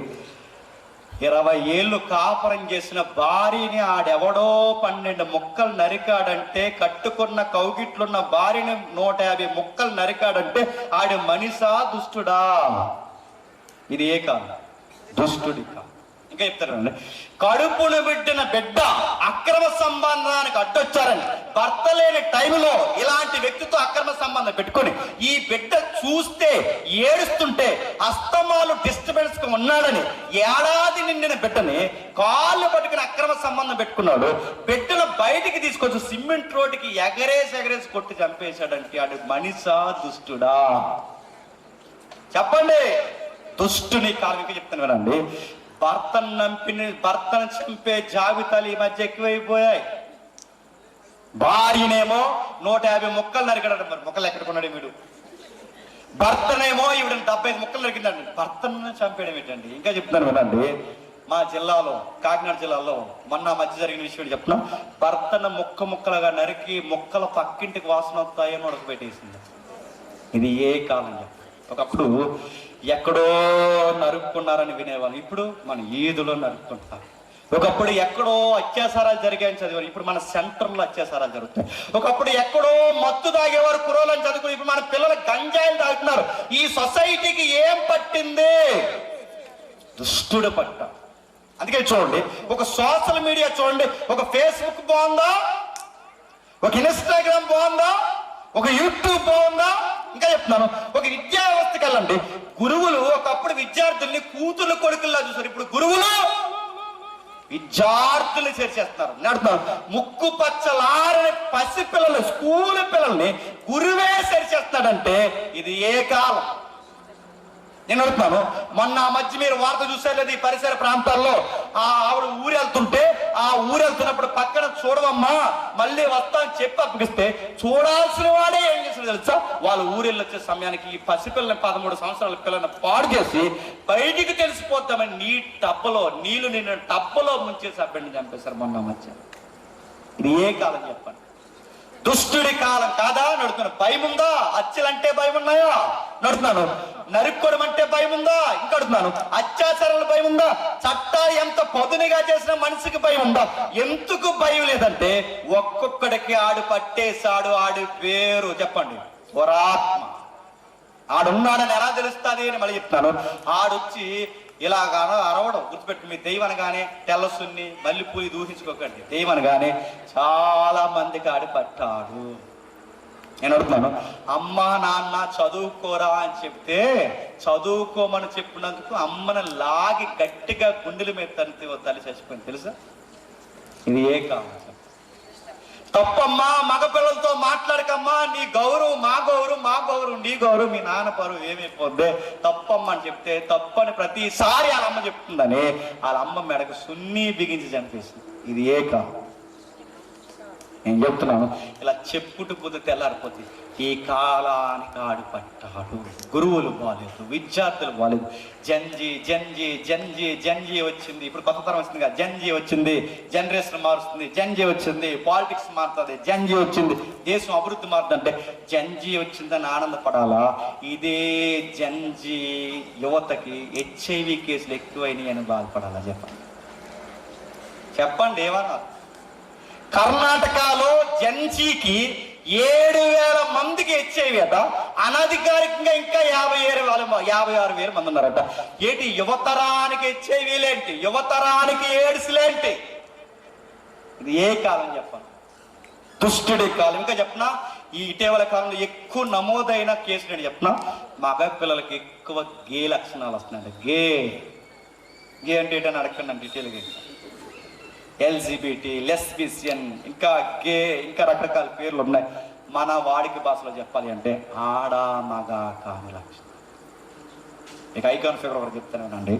20 ఏళ్ళు కాపురం చేసిన భార్యని ఆడెవడో 12 ముక్కలు నరికాడంటే, కట్టుకున్న కౌగిట్లున్న భార్యని 150 ముక్కలు నరికాడంటే ఆడి మనిషా దుష్టుడా? ఇది ఏ కాలం? దుష్టుడి కాలం. ఇంకా చెప్తారండి, కడుపును బిడ్డిన బిడ్డ అక్రమ సంబంధానికి అడ్డొచ్చారని భర్త లేని టైంలో ఇలాంటి వ్యక్తితో అక్రమ సంబంధం పెట్టుకొని ఈ బిడ్డ చూస్తే ఏడుస్తుంటే అస్తమాలు డిస్టర్బెన్స్ గా ఉన్నాడని ఏడాది నిండిన బిడ్డని కాళ్ళు పట్టుకుని అక్రమ సంబంధం పెట్టుకున్నాడు. బిడ్డను బయటికి తీసుకొచ్చి సిమెంట్ రోడ్డుకి ఎగరేసి కొట్టి చంపేశాడంటే ఆడు మనిషా దుష్టుడా? చెప్పండి. దుష్టుని కాలం చెప్తాను వినండి. భర్తను చంపే జాబితాలు ఈ మధ్య ఎక్కువైపోయాయి. భార్యనేమో 150 ముక్కలు నరికాడు. మరి ముక్కలు ఎక్కడ కొన్నాడు వీడు? భర్తనేమో ఈవిడ 75 ముక్కలు నరికిందండి. భర్తను చంపేయడం ఏంటండి? ఇంకా చెప్తాను వినండి. మా జిల్లాలో, కాకినాడ జిల్లాలో మొన్న మధ్య జరిగిన విషయం చెప్తున్నా. భర్తను ముక్కలుగా నరికి ముక్కల పక్కింటికి వాసన వస్తాయని ఉడకబెట్టేసింది. ఇది ఏ కాలం? ఒకప్పుడు ఎక్కడో నరుక్కున్నారని వినేవాళ్ళు, ఇప్పుడు మన ఈదులో నరుక్కుంటారు. ఒకప్పుడు ఎక్కడో అత్యాచారాలు జరిగాయని చదివారు, ఇప్పుడు మన సెంటర్లో అత్యాచారాలు జరుగుతాయి. ఒకప్పుడు ఎక్కడో మత్తు తాగేవారు కురోలని చదువుకుని ఇప్పుడు మన పిల్లలు గంజాయిలు తాగుతున్నారు. ఈ సొసైటీకి ఏం పట్టింది? దుష్టుడు పట్ట. అందుకే చూడండి, ఒక సోషల్ మీడియా చూడండి, ఒక ఫేస్బుక్ బాగుందా, ఒక ఇన్స్టాగ్రామ్ బాగుందా, ఒక యూట్యూబ్ బాగుందా? ఇంకా చెప్తున్నాను, ఒక విద్యా వ్యవస్థకి వెళ్ళండి. గురువులు ఒకప్పుడు విద్యార్థుల్ని కూతురు కొడుకుల్లా చూసారు, ఇప్పుడు గురువులు విద్యార్థుల్ని చేర్చేస్తున్నారు. నడుతున్నారు ముక్కు పచ్చలారని పసి పిల్లలు, స్కూల్ పిల్లల్ని గురువే చేర్చేస్తున్నాడంటే ఇది ఏ కాలం? నేను అడుగుతున్నాను, మొన్న ఆ మధ్య మీరు వార్త చూసారు లేదు, ఈ పరిసర ప్రాంతాల్లో ఆవిడ ఊరెళ్తుంటే, ఆ ఊరెళ్తున్నప్పుడు పక్కన చూడవమ్మా మళ్ళీ వస్తా అని చెప్పి అప్పగిస్తే చూడాల్సిన వాడే ఏం చేసిన తెలుసా, వాళ్ళు ఊరెళ్ళి వచ్చే సమయానికి ఈ పసిపిల్లని 13 సంవత్సరాల పిల్లని పాడు చేసి బయటికి తెలిసిపోద్దామని నీళ్లు నిన్న టబ్బలో ముంచేసి ఆ బిడ్డని చంపేశారు మొన్న మధ్య. ఇది ఏ కాలం చెప్పండి? దుష్టుడి కాలం కాదా? నడుతున్నాను. భయం ఉందా? అచ్చలంటే భయం ఉన్నాయా? నడుతున్నాను. నరుక్కోవడం అంటే భయం ఉందా? ఇంకా అడుగుతున్నాను. అత్యాచారాలు భయం ఉందా? చట్టాలు ఎంత పదునిగా చేసిన మనిషికి భయం ఉందా? ఎందుకు భయం లేదంటే ఒక్కొక్కడికి ఆడు పట్టేశాడు, ఆడి పేరు చెప్పండి, పురాత్మ. ఆడున్నాడని ఎలా తెలుస్తుంది అని మళ్ళీ చెప్తాను. ఆడొచ్చి ఇలాగానో అరవడం గుర్తుపెట్టి, మీ దెయ్యం అనగానే తెల్లసున్ని మల్లెపూయి దూహించుకోకండి. దెయ్యం అనగానే చాలా మందికి ఆడి పట్టాడు. నేను అడుగుతున్నాను, అమ్మ నాన్న చదువుకోరా అని చెప్తే చదువుకోమని చెప్పినందుకు అమ్మను లాగి గట్టిగా గుండెల మీద తల్లి చచ్చిపోయింది తెలుసా? ఇది ఏ కాలం? తప్పమ్మా, మగపిల్లలతో మాట్లాడకమ్మా, నీ గౌరవం మా గౌరవం నీ గౌరవం, మీ నాన్న పరువు ఏమైపోద్ది, తప్పమ్మా అని చెప్తే తప్పని ప్రతిసారి వాళ్ళ అమ్మ చెప్తుందని వాళ్ళ అమ్మ మెడకు సున్ని బిగించి చంపేసింది. ఇది ఏ కాలం? నేను చెప్తున్నాను, ఇలా చెప్పుటు పొద్దు తెల్లారిపోతుంది. ఈ కాలానికి ఆడు పట్టాడు. గురువులు బాలేదు, విద్యార్థులు బాలేదు. జంజీ జంజీ జంజీ జంజీ వచ్చింది. ఇప్పుడు కొత్త తరం వచ్చింది కదా, జంజీ వచ్చింది. జనరేషన్ మారుస్తుంది, జంజీ వచ్చింది. పాలిటిక్స్ మారుతుంది, జంజీ వచ్చింది. దేశం అభివృద్ధి మారుతుందంటే జంజీ వచ్చిందని ఆనందపడాలా? ఇదే జంజీ యువతకి HIV కేసులు ఎక్కువైనాయి అని బాధపడాలా? చెప్పండి ఏమన్నా? కర్ణాటకలో జంజీకి 7,000 మందికి HIV అట. అనధికారికంగా ఇంకా 56,000 మంది ఉన్నారట. ఏంటి యువతరానికి HIV లేంటి, యువతరానికి ఎయిడ్స్ లేంటి? ఇది ఏ కాలం చెప్పండి? దుష్టుడి కాలం. ఇంకా చెప్పనా, ఈ ఇటీవల కాలంలో ఎక్కువ నమోదైన కేసులు నేను చెప్పనా, మగ పిల్లలకి ఎక్కువ గే లక్షణాలు వస్తున్నాయంట. గే అంటే ఏంటని అడగండి డీటెయిల్గా. LGBT, లెస్బిసియన్, ఇంకా గే, ఇంకా రకరకాల పేర్లు ఉన్నాయి. మన వాడికి భాషలో చెప్పాలి అంటే ఆడ మగ కాని లక్షణం. ఇక ఐకాన్ ఫిగర్ ఒకటి చెప్తానండి.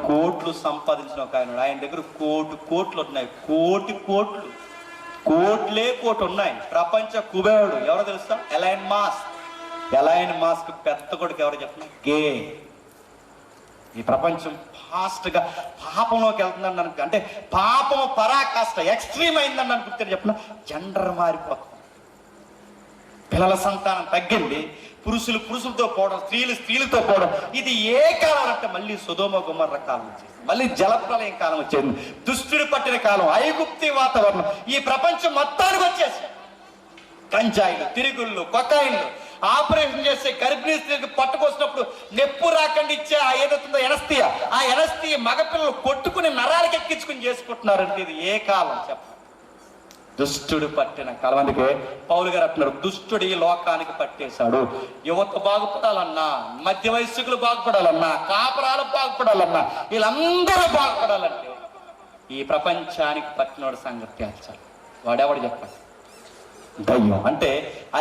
కోట్లు సంపాదించిన ఒక ఆయన దగ్గర కోట్లు ఉన్నాయి. కోట్లు ఉన్నాయి. ప్రపంచ కుబేరుడు ఎవరో తెలుసా? ఎలైన్ మాస్క్ పెద్ద కొడుకు ఎవరో చెప్పిన గే. ఈ ప్రపంచం ఫాస్ట్గా పాపంలోకి వెళ్తుందని అనుకు, అంటే పాపం పరాకాష్ట ఎక్స్ట్రీమ్ అయిందని అనుకుంటే చెప్పిన జెండర్ మారిపోతుంది. పిల్లల సంతానం తగ్గింది. పురుషులతో పోవడం, స్త్రీలతో పోవడం. ఇది ఏ కాలం అంటే మళ్ళీ సొదొమ గొమొర్రా కాలం వచ్చేది, మళ్ళీ జలప్రలయం కాలం వచ్చేది, దుష్టుడి పట్టిన కాలం, ఐగుప్తి వాతావరణం ఈ ప్రపంచం మొత్తానికి వచ్చేసి గంజాయిలు, తిరుగుళ్ళు, కొకాయిన్లు, ఆపరేషన్ చేస్తే గర్భిణీ స్త్రీలకు పట్టుకొచ్చినప్పుడు నెప్పు రాకుండా ఇచ్చే ఆ ఏదవుతుందో ఎనస్థియా, ఆ ఎనస్థియా మగపిల్లలు కొట్టుకుని నరాలకి ఎక్కించుకుని చేసుకుంటున్నారంటే ఇది ఏ కాలం చెప్ప? దుష్టుడు పట్టిన కాలం. అందుకే పౌలు గారు అంటున్నారు, దుష్టుడు ఈ లోకానికి పట్టేశాడు. యువత బాగుపడాలన్నా, మధ్య వయస్సుకులు బాగుపడాలన్నా, కాపురాలు బాగుపడాలన్నా, వీళ్ళందరూ బాగుపడాలంటే ఈ ప్రపంచానికి పట్టినోడు సంగతి తేల్చాలి. వాడెవడు చెప్పండి? దయ్యం. అంటే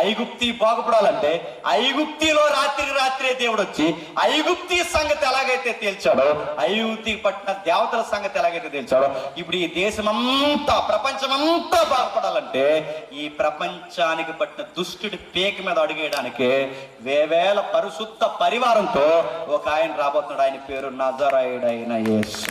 ఐగుప్తి బాగుపడాలంటే ఐగుప్తిలో రాత్రే దేవుడు వచ్చి ఐగుప్తి సంగతి ఎలాగైతే తేల్చాడో, ఐగుప్తికి పట్టిన దేవతల సంగతి ఎలాగైతే తేల్చాడో, ఇప్పుడు ఈ దేశమంతా, ప్రపంచమంతా బాగుపడాలంటే ఈ ప్రపంచానికి పట్టిన దుష్టుడి పేక మీద అడుగేయడానికి వేవేల పరిశుద్ధ పరివారంతో ఒక ఆయన రాబోతున్నాడు. ఆయన పేరు నజరేయుడైన యేసు.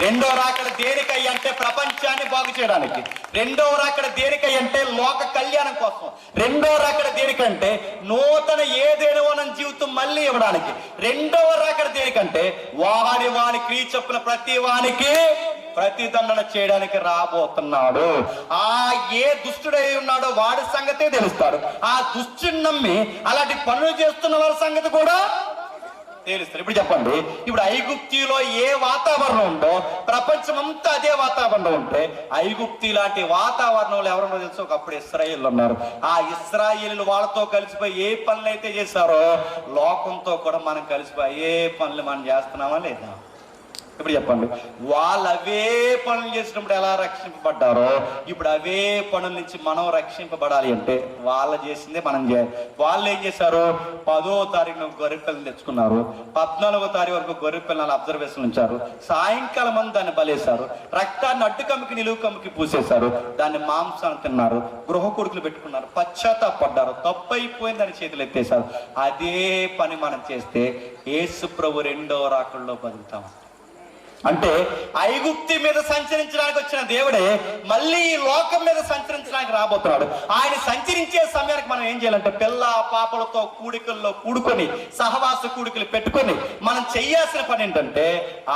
రెండో రాకడ దేనికై అంటే ప్రపంచాన్ని బాగు చేయడానికి. రెండో రాకడ దేనికై అంటే లోక కళ్యాణం కోసం. రెండో రాకడ దేనికంటే నూతన ఏదేనోనం జీవితం మళ్ళీ ఇవ్వడానికి. రెండవ రాకడ దేనికంటే వాని క్రియ చొప్పున ప్రతి వానికి ప్రతిదండన చేయడానికి రాబోతున్నాడు. ఆ ఏ దుష్టుడై ఉన్నాడో వాడి సంగతే తెలుస్తాడు. ఆ దుష్టుని నమ్మి అలాంటి పనులు చేస్తున్న వారి సంగతి కూడా తెలుస్తారు. ఇప్పుడు చెప్పండి, ఇప్పుడు ఐగుప్తిలో ఏ వాతావరణం ఉందో ప్రపంచమంతా అదే వాతావరణం ఉంటే ఐగుప్తి లాంటి వాతావరణంలో ఎవరన్నా తెలుసు? ఒకప్పుడు ఇశ్రాయేలు ఉన్నారు. ఆ ఇశ్రాయేలు వాళ్ళతో కలిసిపోయి ఏ పనులు అయితే చేశారో లోకంతో కూడా మనం కలిసిపోయి ఏ పనులు మనం చేస్తున్నామా లేదా? ఇప్పుడు చెప్పండి, వాళ్ళు అవే పనులు చేసినప్పుడు ఎలా రక్షింపబడ్డారో ఇప్పుడు అవే పనుల నుంచి మనం రక్షింపబడాలి అంటే వాళ్ళు చేసిందే మనం చేయాలి. వాళ్ళు ఏం చేశారు, 10వ తారీఖున గొర్రె పిల్లలు తెచ్చుకున్నారు, 14వ తారీఖు వరకు గొర్రె పిల్లలు అబ్జర్వేషన్ ఉంచారు, సాయంకాలం మంది దాన్ని బలేశారు, రక్తాన్ని అడ్డు కమ్మికి నిలువు కమ్మికి పూసేశారు, దాన్ని మాంసాన్ని తిన్నారు, గృహ కొడుకులు పెట్టుకున్నారు, పశ్చాత్తాపడ్డారు, తప్పు అయిపోయిందని చేతులు ఎత్తేశారు. అదే పని మనం చేస్తే యేసు ప్రభు 2వ రాకడలో బతుకుతాం. అంటే ఐగుప్తి మీద సంచరించడానికి వచ్చిన దేవుడే మళ్ళీ ఈ లోకం మీద సంచరించడానికి రాబోతున్నాడు. ఆయన సంచరించే సమయానికి మనం ఏం చేయాలంటే పిల్ల పాపలతో కూడికల్లో కూడుకొని సహవాస కూడికలు పెట్టుకొని మనం చేయాల్సిన పని ఏంటంటే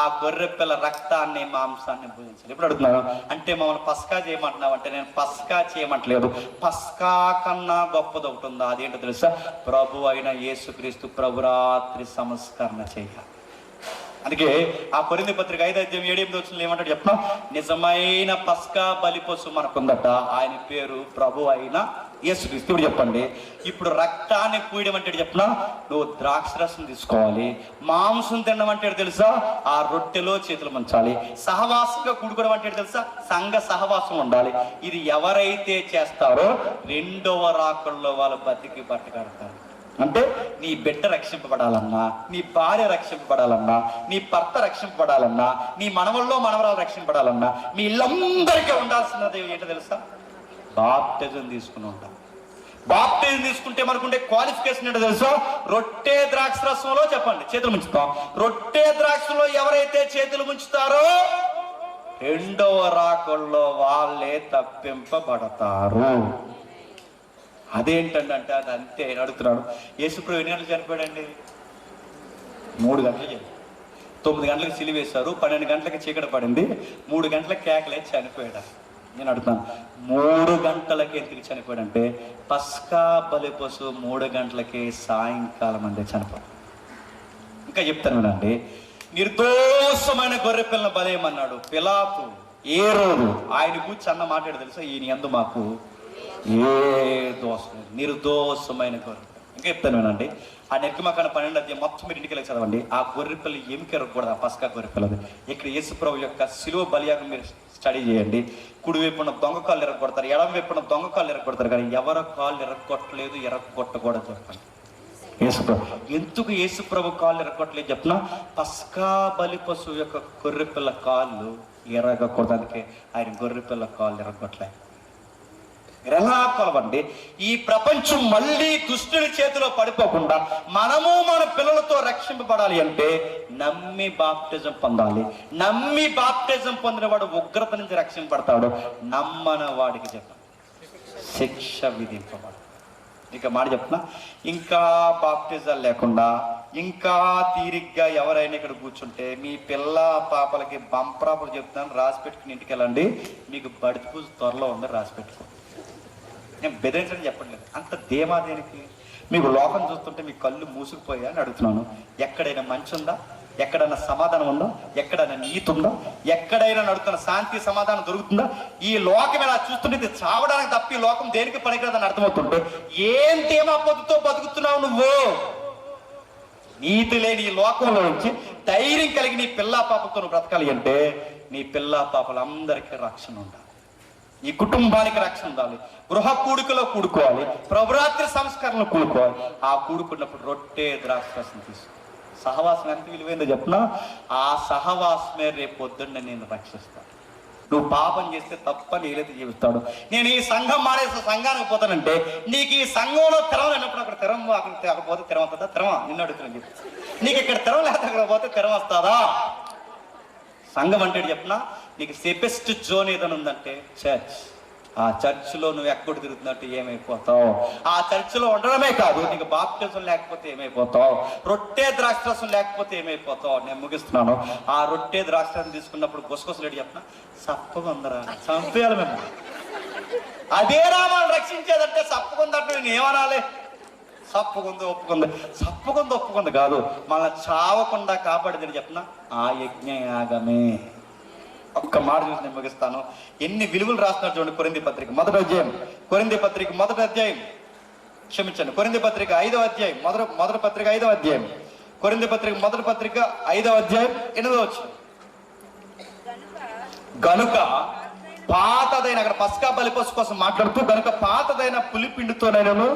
ఆ గొర్రె పిల్ల రక్తాన్ని మాంసాన్ని భుజించాలి. ఇప్పుడు అడుగుతున్నాను, అంటే మమ్మల్ని పస్కా చేయమంటున్నావు అంటే నేను పస్కా చేయమంటలేదు, పస్కా కన్నా గొప్పది ఒకటి ఉందా, అదేంటో తెలుసా, ప్రభు అయిన యేసుక్రీస్తు ప్రభురాత్రి సంస్కరణ చేయాలి. అందుకే ఆ కొరింథీ పత్రిక 5:7-8 ఏమంటాడు చెప్పిన, నిజమైన పస్కా బలిపశు మనకుందట, ఆయన పేరు ప్రభు అయిన యేసుక్రీస్తు. ఇప్పుడు చెప్పండి, ఇప్పుడు రక్తాన్ని పూయడం అంటే చెప్పిన, నువ్వు ద్రాక్షరసం తీసుకోవాలి, మాంసం తినడం అంటే తెలుసా, ఆ రొట్టెలో చేతులు మంచాలి, సహవాసంగా కూడుకోవడం అంటే తెలుసా, సంఘ సహవాసం ఉండాలి. ఇది ఎవరైతే చేస్తారో 2వ రాకడలో వాళ్ళు బతికి బట్టగడతారు. అంటే నీ బిడ్డ రక్షింపబడాలన్నా, నీ భార్య రక్షింపబడాలన్నా, నీ భర్త రక్షింపబడాలన్నా, నీ మనవల్లో మనవరాలు రక్షింపబడాలన్నా, మీ ఇళ్ళందరికీ ఉండాల్సినది ఏంటో తెలుసా, బాప్టిజం తీసుకుని ఉండాలి. బాప్టిజం తీసుకుంటే మనకుండే క్వాలిఫికేషన్ ఏంటో తెలుసా, రొట్టె ద్రాక్షరసంలో చెప్పండి చేతులు ముంచుతాం, రొట్టె ద్రాక్షలో ఎవరైతే చేతులు ముంచుతారో 2వ రాకడలో వాళ్ళే తప్పింపబడతారు. అదేంటంటే అది అంతే అడుగుతున్నాడు. యేసుప్రభు ఎన్ని గంటలు చనిపోయాడండి, 3 గంటలు చనిపోయాడు. 9 గంటలకు సిలివేశారు, 12 గంటలకు చీకటి పడింది, 3 గంటలకు కేకలే చనిపోయాడు. నేను అడుగుతాను, 3 గంటలకి ఎందుకు చనిపోయాడంటే పస్కా బలిపశు 3 గంటలకి సాయంకాలం అందే చనిపోయాడు. ఇంకా చెప్తాను వినండి, నిర్దోషమైన గొర్రె పిల్లని బలేయమన్నాడు పిలాతు. ఏ రోజు ఆయన కూర్చి అన్న మాట్లాడు తెలుసా, ఈయన యందు మాకు ఏ దోషం, నిర్దోషమైన గొర్రె. ఇంకా చెప్తాను వినండి, ఆ నిర్గమకాండ 12 మొత్తం మీరు ఇంటికి వెళ్ళి చదవండి. ఆ గొర్రె పిల్ల ఏమి కెరగకూడదు, ఆ పస్కా గొర్రె పిల్లది. ఇక్కడ యేసుప్రభు యొక్క శిలువ బలియాగం మీరు స్టడీ చేయండి. కుడి వైపున దొంగ కాళ్ళు ఎరగొడతారు, ఎడమ వైపున దొంగ కాళ్ళు ఎరగొడతారు, కానీ ఎవరి కాళ్ళు ఎరగొట్టలేదు, ఎరగొట్టకూడదు చెప్పండి. యేసుప్రభు ఎందుకు యేసుప్రభు కాళ్ళు ఎరగొట్టలేదు చెప్పిన, పస్కా బలి పశువు యొక్క గొర్రె పిల్ల కాళ్ళు ఎరగకూడదానికి ఆయన గొర్రె పిల్ల కాళ్ళు ఎరగొట్టలేదు. ఎలా కొలవండి, ఈ ప్రపంచం మళ్ళీ దుష్టుడి చేతిలో పడిపోకుండా మనము మన పిల్లలతో రక్షింపబడాలి అంటే నమ్మి బాప్టిజం పొందాలి. నమ్మి బాప్టిజం పొందిన వాడు ఉగ్రత నుంచి రక్షింపబడతాడు, నమ్మన వాడికి చెప్పండి శిక్ష విధింపబడు. ఇక మాట చెప్తున్నా, ఇంకా బాప్టిజాలు లేకుండా ఇంకా తీరిగ్గా ఎవరైనా ఇక్కడ కూర్చుంటే మీ పిల్ల పాపలకి బంపరాపులు చెప్తున్నాను, రాసి పెట్టుకుని ఇంటికి వెళ్ళండి, మీకు బడితి పూజ త్వరలో ఉంది, రాసి పెట్టుకో. నేను బెదిరించడం చెప్పట్లేదు, అంత ధీమాదేనికి. మీకు లోకం చూస్తుంటే మీ కళ్ళు మూసుకుపోయా అని అడుగుతున్నాను. ఎక్కడైనా మంచి ఉందా, ఎక్కడైనా సమాధానం ఉందా, ఎక్కడైనా నీతి ఉందా, ఎక్కడైనా నడుతున్న శాంతి సమాధానం దొరుకుతుందా? ఈ లోకం ఇలా చూస్తుంటే ఇది చావడానికి తప్ప ఈ లోకం దేనికి పనికిరాదని అర్థమవుతుంటే ఏం ధీమా పొద్దుతో బతుకుతున్నావు నువ్వు? నీతి లేని ఈ లోకంలో నుంచి ధైర్యం కలిగి నీ పిల్లా పాపతో నువ్వు బ్రతకాలి అంటే నీ పిల్లా పాపలందరికీ రక్షణ ఉండాలి, ఈ కుటుంబానికి రక్షణ ఉండాలి, గృహ కూడుకలో కూడుకోవాలి, ప్రభురాత్రి సంస్కరణలో కూడుకోవాలి. ఆ కూడుకున్నప్పుడు రొట్టె ద్రాక్షరసం తీసుకో. సహవాసం ఎంత విలువైందో చెప్పినా, ఆ సహవాసమే రేపు పొద్దున్న నేను రక్షిస్తాను. నువ్వు పాపం చేస్తే తప్పని ఏదైతే జీవిస్తాడు. నేను ఈ సంఘం మానేసి సంఘానికి పోతానంటే నీకు ఈ సంఘంలో తెరం అన్నప్పుడు అక్కడ తెరం, అక్కడ పోతే తెరం వస్తుందా? తెరమా నిన్ను అడుగుతున్నాను చెప్పి, నీకు ఇక్కడ తెరం లేకపోతే అక్కడ పోతే తెరం వస్తుందా? సంఘం అంటే చెప్పినా, నీకు సేఫెస్ట్ జోన్ ఏదైనా ఉందంటే చర్చ్. ఆ చర్చ్లో నువ్వు ఎక్కడ తిరుగుతున్నట్టు ఏమైపోతావు? ఆ చర్చ్లో ఉండడమే కాదు, నీకు బాప్టిజం లేకపోతే ఏమైపోతావు? రొట్టె ద్రాక్షరసం లేకపోతే ఏమైపోతావు? నేను ముగిస్తున్నాను. ఆ రొట్టె ద్రాక్షరసం తీసుకున్నప్పుడు గుసగుసలేడు చెప్పిన సప్పగుందరా చంపేయాలి మేము. అదే రామాను రక్షించేదంటే సప్పగుందంటే నేను ఏమనాలి? సప్పగుంది ఒప్పుకుంది, సప్పగుంది ఒప్పుకుంది కాదు, మన చావకుండా కాపాడిందని చెప్పిన ఆ యజ్ఞయాగమే. ఒక్క మాట చూసి నేను ముగిస్తాను. ఎన్ని విలువలు రాస్తున్నారు చూడండి. కొరింథీ పత్రిక 1వ అధ్యాయం, కొరింథీ పత్రిక 1వ అధ్యాయం, క్షమించండి, కొరింథీ పత్రిక 5వ అధ్యాయం, మొదటి పత్రిక 5వ అధ్యాయం, కొరింథీ పత్రిక 1వ పత్రిక 5వ అధ్యాయం 8వ వచనం. గనుక పాతదైన, అక్కడ పస్కా బలిపశు కోసం మాట్లాడుతూ, గనుక పాతదైన పులిపిండితోనైనను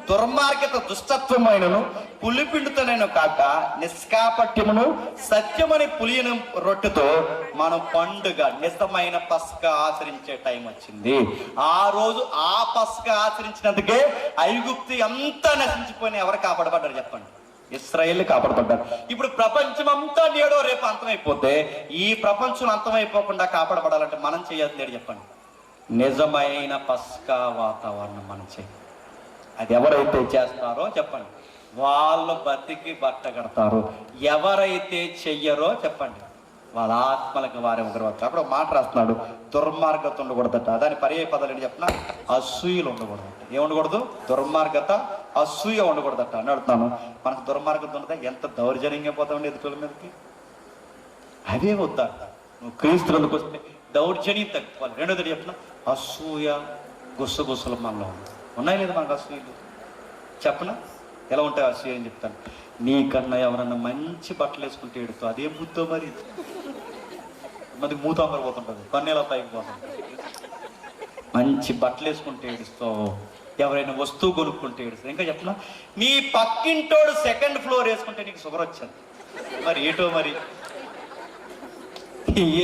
దుర్మార్గత దుష్టత్వమైనను పులిపిండితోనైనా కాక నిష్కాపట్యమును సత్యమని పులియను రొట్టెతో మనం పండుగ నిజమైన పస్కా ఆచరించే టైం వచ్చింది. ఆ రోజు ఆ పస్కా ఆచరించినందుకే ఐగుప్తు అంతా నశించిపోయిన ఎవరు కాపాడబడ్డారు చెప్పండి? ఇశ్రాయేలు కాపాడబడ్డారు. ఇప్పుడు ప్రపంచం అంతా నేడో రేపు అంతమైపోతే, ఈ ప్రపంచం అంతమైపోకుండా కాపాడబడాలంటే మనం చేయాల్సింది ఏంటి చెప్పండి? నిజమైన పస్కా వాతావరణం మనం చేయాలి. అది ఎవరైతే చేస్తారో చెప్పండి, వాళ్ళు బతికి బట్ట కడతారు. ఎవరైతే చెయ్యరో చెప్పండి, వాళ్ళ ఆత్మలకు వారే ఉగ్రవారు. అప్పుడు ఒక మాట రాస్తున్నాడు, దుర్మార్గత ఉండకూడదట. దాని పర్యాయ పదాలు ఏంటి చెప్పిన? అసూయలు ఉండకూడదట. ఏముండకూడదు? దుర్మార్గత, అసూయ ఉండకూడదట అని అడుగుతాను. మనకు దుర్మార్గత ఉండదా? ఎంత దౌర్జన్యంగా పోతామండి ఎదుటి మీదకి. అవే వద్దా? నువ్వు క్రీస్తులకు వస్తే దౌర్జన్యం తగ్గిపోవాలి. రెండోది చెప్పిన అసూయ, గుసగుసలు మనలో ఉన్నాయి లేదా? మనకు అసూయలు చెప్పనా ఎలా ఉంటాయి? అసూయ అని చెప్తాను. నీకన్నా ఎవరన్నా మంచి బట్టలు వేసుకుంటే ఏడుతో అదే బుద్ధో మరి. మరి మూతాంబర పోతుంటుంది, కన్నెల పైకి పోతుంది. మంచి బట్టలు వేసుకుంటే ఏడుస్తావు, ఎవరైనా వస్తువు కొనుక్కుంటే ఏడుస్తావు. ఇంకా చెప్పనా, నీ పక్కింటోడు సెకండ్ ఫ్లోర్ వేసుకుంటే నీకు షుగర్ వచ్చింది. మరి ఏటో మరి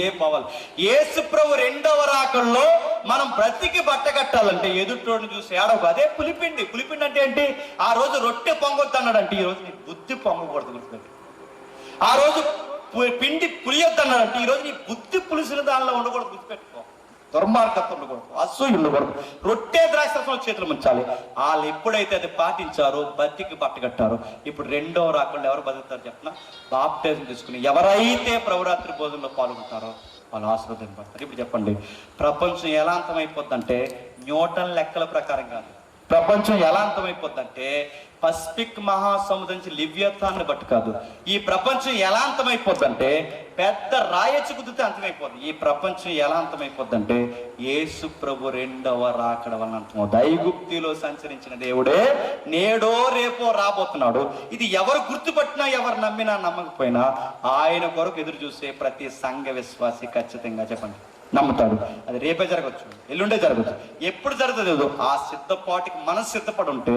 ఏ పవాలి. యేసు ప్రభు రెండవ రాకల్లో మనం బ్రతికి బట్ట కట్టాలంటే ఎదుటోడిని చూసి ఏడవ. అదే పులిపిండి. పులిపిండి అంటే ఏంటి? ఆ రోజు రొట్టె పొంగొద్దు అన్నాడంటే ఈ రోజు నీ బుద్ధి పొంగకూడదు. గుర్తుపెట్టి. ఆ రోజు పిండి పులియొద్దు అన్నాడంటే ఈ రోజు నీ బుద్ధి పులిసిన దానిలో ఉండకూడదు. గుర్తుపెట్టుకో. దుర్మార్గత ఉండకూడదు, అసూయ ఉండకూడదు. రొట్టె ద్రాక్షరసం చేతులు ముంచాలి. వాళ్ళు ఎప్పుడైతే అది పాటించారో బతికి బట్ట కట్టారో, ఇప్పుడు రెండవ రాకుండా ఎవరు బతుకుతారు చెప్పిన? బాప్టిజం తీసుకుని ఎవరైతే ప్రభురాత్రి భోజనంలో పాల్గొంటారో వాళ్ళు ఆశీర్వదింపడతారు. ఇప్పుడు చెప్పండి, ప్రపంచం ఎలా అంతమైపోద్దంటే న్యూటన్ లెక్కల ప్రకారం కాదు. ప్రపంచం ఎలా అంతమైపోద్దంటే పసిఫిక్ మహాసముద్రం నుంచి లివ్యతాన్ని బట్టి కాదు. ఈ ప్రపంచం ఎలా అంతమైపోద్దంటే పెద్ద రాయచి కుదిరితే అంతమైపోద్ది. ఈ ప్రపంచం ఎలా అంతమైపోద్దంటే యేసు ప్రభు రెండవ రాకడ వలన అంతమవుతుంది. ఐగుప్తిలో సంచరించిన దేవుడే నేడో రేపో రాబోతున్నాడు. ఇది ఎవరు గుర్తుపట్టినా, ఎవరు నమ్మినా నమ్మకపోయినా ఆయన కొరకు ఎదురు చూసే ప్రతి సంఘ విశ్వాసి ఖచ్చితంగా చెప్పండి నమ్ముతాడు. అది రేపే జరగచ్చు, ఎల్లుండే జరగచ్చు, ఎప్పుడు జరుగుతుంది ఆ సిద్ధపాటికి మనసు సిద్ధపడి ఉంటే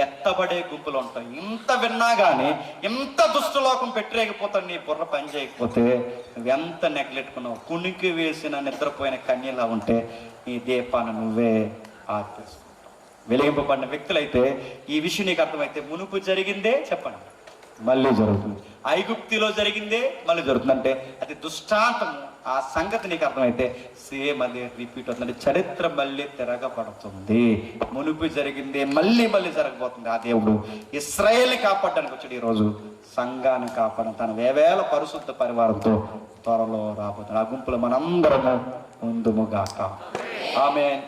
ఎత్తబడే గుంపులు ఉంటాయి. ఇంత విన్నా గానీ ఎంత దుష్టలోకం పెట్టలేకపోతాడు. నీ బుర్ర పని చేయకపోతే నువ్వెంత నెగ్లెట్టుకున్నావు. కునికి వేసిన నిద్రపోయిన కన్యలా ఉంటే నీ దీపాన్ని నువ్వే ఆర్పేసుకుంటావు. వెలిగింపబడిన వ్యక్తులైతే ఈ విషయం నీకు అర్థమైతే మునుపు జరిగిందే చెప్పండి మళ్ళీ జరుగుతుంది. ఐగుప్తిలో జరిగిందే మళ్ళీ జరుగుతుంది. అంటే అది దృష్టాంతము. ఆ సంగతి నీకు అర్థమైతే సేమ్ అదే రిపీట్ అవుతుంది. చరిత్ర మళ్ళీ తిరగబడుతుంది. మునుపు జరిగిందే మళ్ళీ మళ్ళీ జరగబోతుంది. ఆ దేవుడు ఇశ్రాయేల్ని కాపాడడానికి వచ్చాడు. ఈరోజు సంఘాన్ని కాపాడడం తన వేవేల పరిశుద్ధ పరివారంతో త్వరలో రాబోతుంది. ఆ గుంపులో మనందరము ముందుముగాక. ఆమేన్.